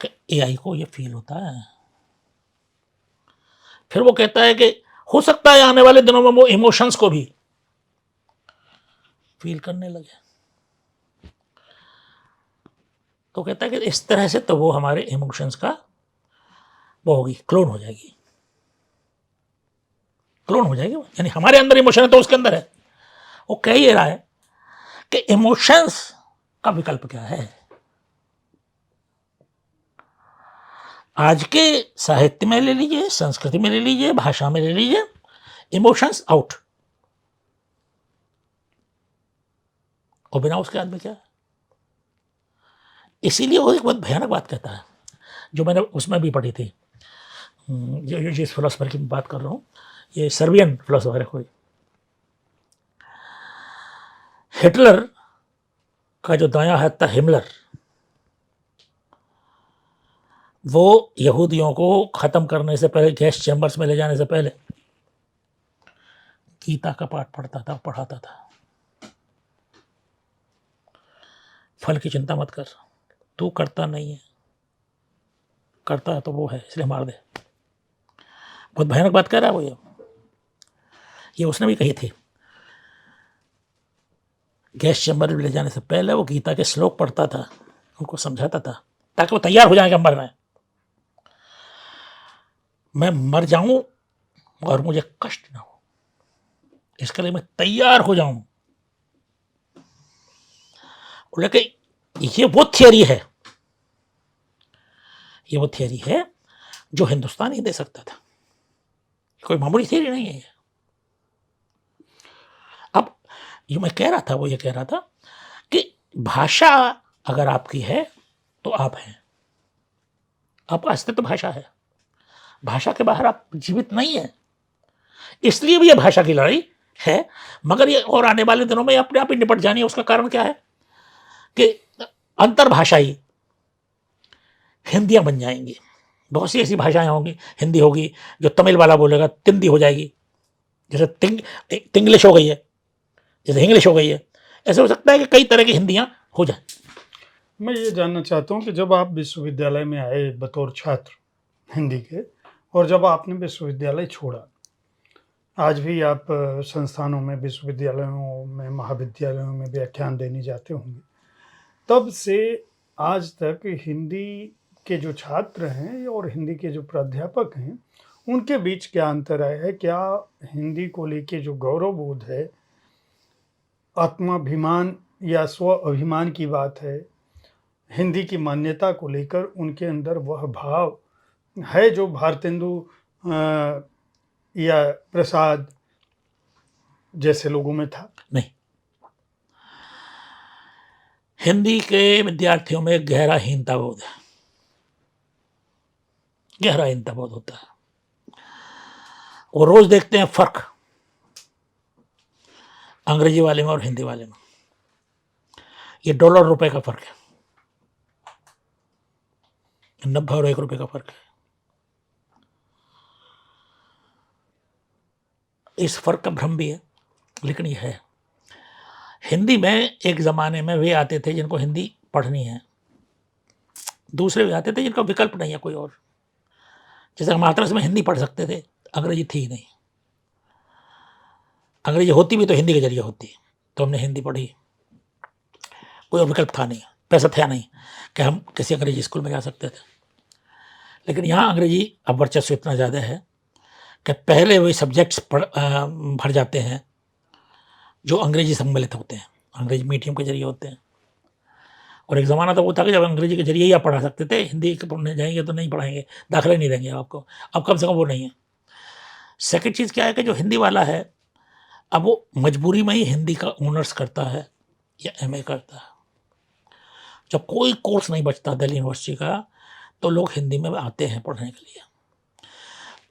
कि एआई को ये फील होता है। फिर वो कहता है कि हो सकता है आने वाले दिनों में वो इमोशंस को भी फील करने लगे। तो कहता है कि इस तरह से तो वो हमारे इमोशंस का वो होगी, क्लोन हो जाएगी, क्लोन हो जाएगी। यानी हमारे अंदर इमोशन है तो उसके अंदर है। वो कह ही रहा है कि इमोशंस का विकल्प क्या है। आज के साहित्य में ले लीजिए, संस्कृति में ले लीजिए, भाषा में ले लीजिए, इमोशंस आउट, और बिना उसके आदमी क्या है। इसीलिए वो एक बहुत भयानक बात कहता है, जो मैंने उसमें भी पढ़ी थी, जिस फिलोसफर की बात कर रहा हूँ, ये सर्बियन फिलोसफर है कोई, हिटलर का जो दायां हाथ था हिमलर, वो यहूदियों को खत्म करने से पहले, गैस चैम्बर्स में ले जाने से पहले गीता का पाठ पढ़ाता था। फल की चिंता मत कर, तू करता नहीं है, करता है तो वो है, इसलिए मार दे। बहुत भयानक बात कह रहा है वो। ये उसने भी कही थी। गैस चैम्बर में ले जाने से पहले वो गीता के श्लोक पढ़ता था, उनको समझाता था, ताकि वो तैयार हो जाएगा मरना है। मैं मर जाऊं और मुझे कष्ट ना हो, इसके लिए मैं तैयार हो जाऊं। लेकिन ये वो थियरी है, ये वो थियरी है जो हिंदुस्तान ही दे सकता था, कोई मामूली थियरी नहीं है। अब ये मैं कह रहा था, वो ये कह रहा था कि भाषा अगर आपकी है तो आप हैं, आपका अस्तित्व भाषा है, भाषा के बाहर आप जीवित नहीं है। इसलिए भी ये भाषा की लड़ाई है, मगर ये और आने वाले दिनों में अपने आप ही निपट जानी है। उसका कारण क्या है कि अंतर्भाषाई हिंदियां बन जाएंगी। बहुत सी ऐसी भाषाएं होंगी, हिंदी होगी, जो तमिल वाला बोलेगा तिंदी हो जाएगी, जैसे तिंग्लिश हो गई है, जैसे इंग्लिश हो गई है। ऐसे हो सकता है कि कई तरह की हिंदियां हो जाए। मैं ये जानना चाहता हूँ कि जब आप विश्वविद्यालय में आए बतौर छात्र हिंदी के, और जब आपने विश्वविद्यालय छोड़ा, आज भी आप संस्थानों में, विश्वविद्यालयों में, महाविद्यालयों में व्याख्यान देने जाते होंगे, तब से आज तक हिंदी के जो छात्र हैं और हिंदी के जो प्राध्यापक हैं, उनके बीच क्या अंतर आया है? क्या हिंदी को लेके जो गौरव बोध है, आत्माभिमान या स्व अभिमान की बात है, हिंदी की मान्यता को लेकर उनके अंदर वह भाव है जो भारतेंदु या प्रसाद जैसे लोगों में था? नहीं, हिंदी के विद्यार्थियों में गहरा हीनता बोध है, गहरा हीनता बोध होता है। वो रोज देखते हैं फर्क अंग्रेजी वाले में और हिंदी वाले में। ये डॉलर रुपए का फर्क है, 90 और 1 रुपए का फर्क है। इस फर्क का भ्रम भी है, लेकिन ये है। हिंदी में एक ज़माने में वे आते थे जिनको हिंदी पढ़नी है, दूसरे वे आते थे जिनका विकल्प नहीं है कोई और। जैसे हम हाथरस में हिंदी पढ़ सकते थे, अंग्रेजी थी ही नहीं। अंग्रेजी होती भी तो हिंदी के जरिए होती, तो हमने हिंदी पढ़ी, कोई और विकल्प था नहीं, पैसा था नहीं कि हम किसी अंग्रेजी स्कूल में जा सकते थे। लेकिन यहाँ अंग्रेजी अब वर्चस्व इतना ज़्यादा है कि पहले वही सब्जेक्ट्स भर जाते हैं जो अंग्रेजी सम्मिलित होते हैं, अंग्रेजी मीडियम के जरिए होते हैं। और एक ज़माना तो वो था कि जब अंग्रेजी के जरिए ही आप पढ़ा सकते थे, हिंदी के पढ़ने जाएंगे तो नहीं पढ़ाएंगे, दाखिला नहीं देंगे आपको। अब कम से कम वो नहीं है। सेकंड चीज़ क्या है कि जो हिंदी वाला है, अब वो मजबूरी में ही हिंदी का ऑनर्स करता है या एमए करता है। जब कोई कोर्स नहीं बचता दिल्ली यूनिवर्सिटी का, तो लोग हिंदी में आते हैं पढ़ने के लिए।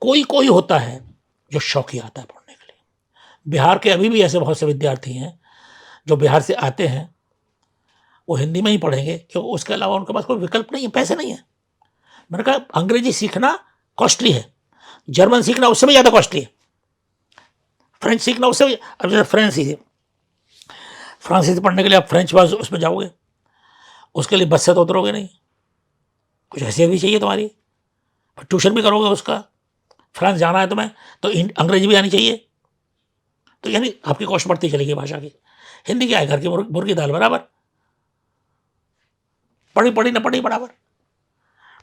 कोई कोई होता है जो शौकी आता है पढ़ने के लिए। बिहार के अभी भी ऐसे बहुत से विद्यार्थी हैं जो बिहार से आते हैं, वो हिंदी में ही पढ़ेंगे क्योंकि उसके अलावा उनके पास कोई विकल्प नहीं है, पैसे नहीं है। मैंने कहा अंग्रेजी सीखना कॉस्टली है, जर्मन सीखना उससे भी ज़्यादा कॉस्टली है, फ्रेंच सीखना उससे भी। अब जैसे फ्रांसीसी पढ़ने के लिए आप फ्रेंच भाषा उसमें जाओगे, उसके लिए बस से तो उतरोगे नहीं, कुछ हैसियत भी चाहिए तुम्हारी, ट्यूशन भी करोगे उसका। फ्रांस जाना है तुम्हें तो अंग्रेजी भी आनी चाहिए, तो यानी आपकी कॉस्ट बढ़ती चलेगी भाषा की। हिंदी क्या है, घर की मुर्गी दाल बराबर, पढ़ी पढ़ी न पढ़ी बराबर।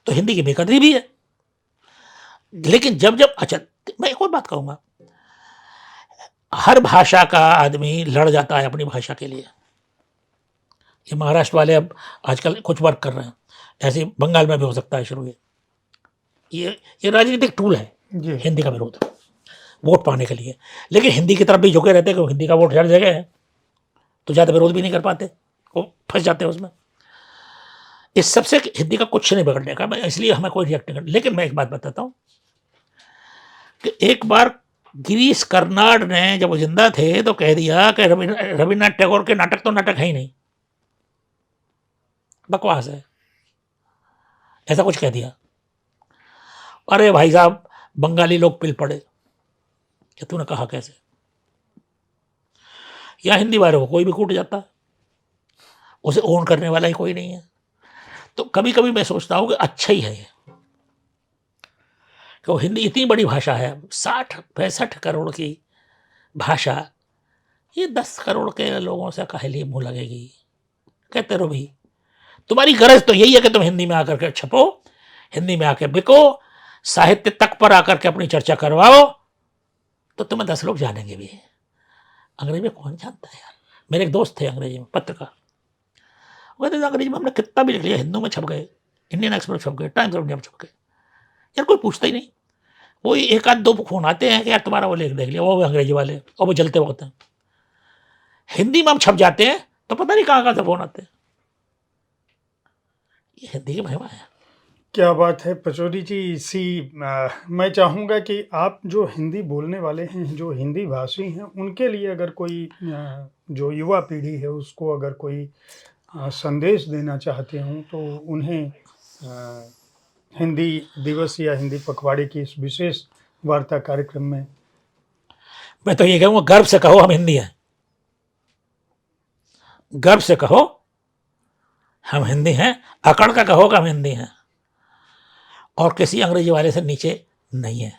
तो हिंदी की बेकदरी भी है। लेकिन जब जब, अच्छा मैं एक और बात कहूंगा, हर भाषा का आदमी लड़ जाता है अपनी भाषा के लिए। ये महाराष्ट्र वाले अब आजकल कुछ वर्क कर रहे हैं, ऐसे बंगाल में भी हो सकता है शुरू। ये राजनीतिक टूल है जी हिंदी का विरोध, वोट पाने के लिए। लेकिन हिंदी की तरफ भी झुके रहते हैं, क्योंकि हिंदी का वोट हर जगह है, तो ज़्यादा विरोध भी नहीं कर पाते, वो फंस जाते हैं उसमें। इस सबसे हिंदी का कुछ नहीं बिगड़ने का, मैं इसलिए हमें कोई रिएक्ट नहीं कर। लेकिन मैं एक बात बताता हूँ कि एक बार गिरीश कर्नाड ने जब वो जिंदा थे तो कह दिया कि रविन्द्रनाथ टैगोर के नाटक तो नाटक है ही नहीं, बकवास है, ऐसा कुछ कह दिया। अरे भाई साहब, बंगाली लोग पिल पड़े कि तूने कहा कैसे। या हिंदी वालों को कोई भी कूट जाता है, उसे ओन करने वाला ही कोई नहीं है। तो कभी कभी मैं सोचता हूँ कि अच्छा ही है ये, कि हिंदी इतनी बड़ी भाषा है, 60-65 करोड़ की भाषा, ये 10 करोड़ के लोगों से काहे लिए मुँह लगेगी। कहते रहो भाई, तुम्हारी गरज तो यही है कि तुम हिंदी में आकर के छपो, हिंदी में आके बिको, साहित्य तक पर आकर के अपनी चर्चा करवाओ, तो तुम्हें 10 लोग जानेंगे भी। अंग्रेजी में कौन जानता है यार। मेरे एक दोस्त थे अंग्रेजी में पत्रकार, वो कहते अंग्रेजी में हमने कितना भी लिख लिया, हिंदू में छप गए, इंडियन एक्सप्रेस छप गए, टाइम्स ऑफ इंडिया में छप गए, यार कोई पूछता ही नहीं। वो एक आध दो फोन आते हैं कि यार तुम्हारा वो लेख देख लिया, वो भी अंग्रेजी वाले, और वो जलते बहुत हैं। हिंदी में हम छप जाते हैं तो पता नहीं कहाँ कहाँ से फोन आते हैं। ये हिंदी की महिमा है। क्या बात है पचौरी जी। मैं चाहूँगा कि आप जो हिंदी बोलने वाले हैं, जो हिंदी भाषी हैं, उनके लिए अगर कोई जो युवा पीढ़ी है उसको अगर कोई संदेश देना चाहते हूँ तो उन्हें हिंदी दिवस या हिंदी पखवाड़े की इस विशेष वार्ता कार्यक्रम में मैं तो ये कहूँगा, गर्व से कहो हम हिंदी हैं, गर्व से कहो हम हिंदी हैं, अकड़ का कहो कि हम हिंदी हैं, और किसी अंग्रेजी वाले से नीचे नहीं है।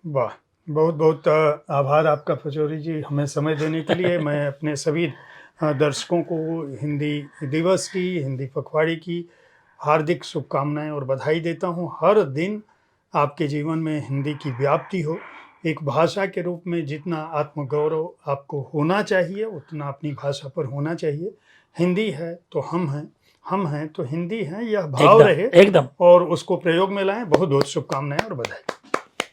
वाह, बहुत बहुत आभार आपका पचौरी जी, हमें समय देने के लिए। मैं अपने सभी दर्शकों को हिंदी दिवस की, हिंदी पखवाड़े की हार्दिक शुभकामनाएं और बधाई देता हूं। हर दिन आपके जीवन में हिंदी की व्याप्ति हो, एक भाषा के रूप में जितना आत्मगौरव आपको होना चाहिए उतना अपनी भाषा पर होना चाहिए। हिंदी है तो हम हैं तो हिंदी हैं, यह भाव रहे एकदम और उसको प्रयोग में लाएं। बहुत बहुत शुभकामनाएं और बधाई।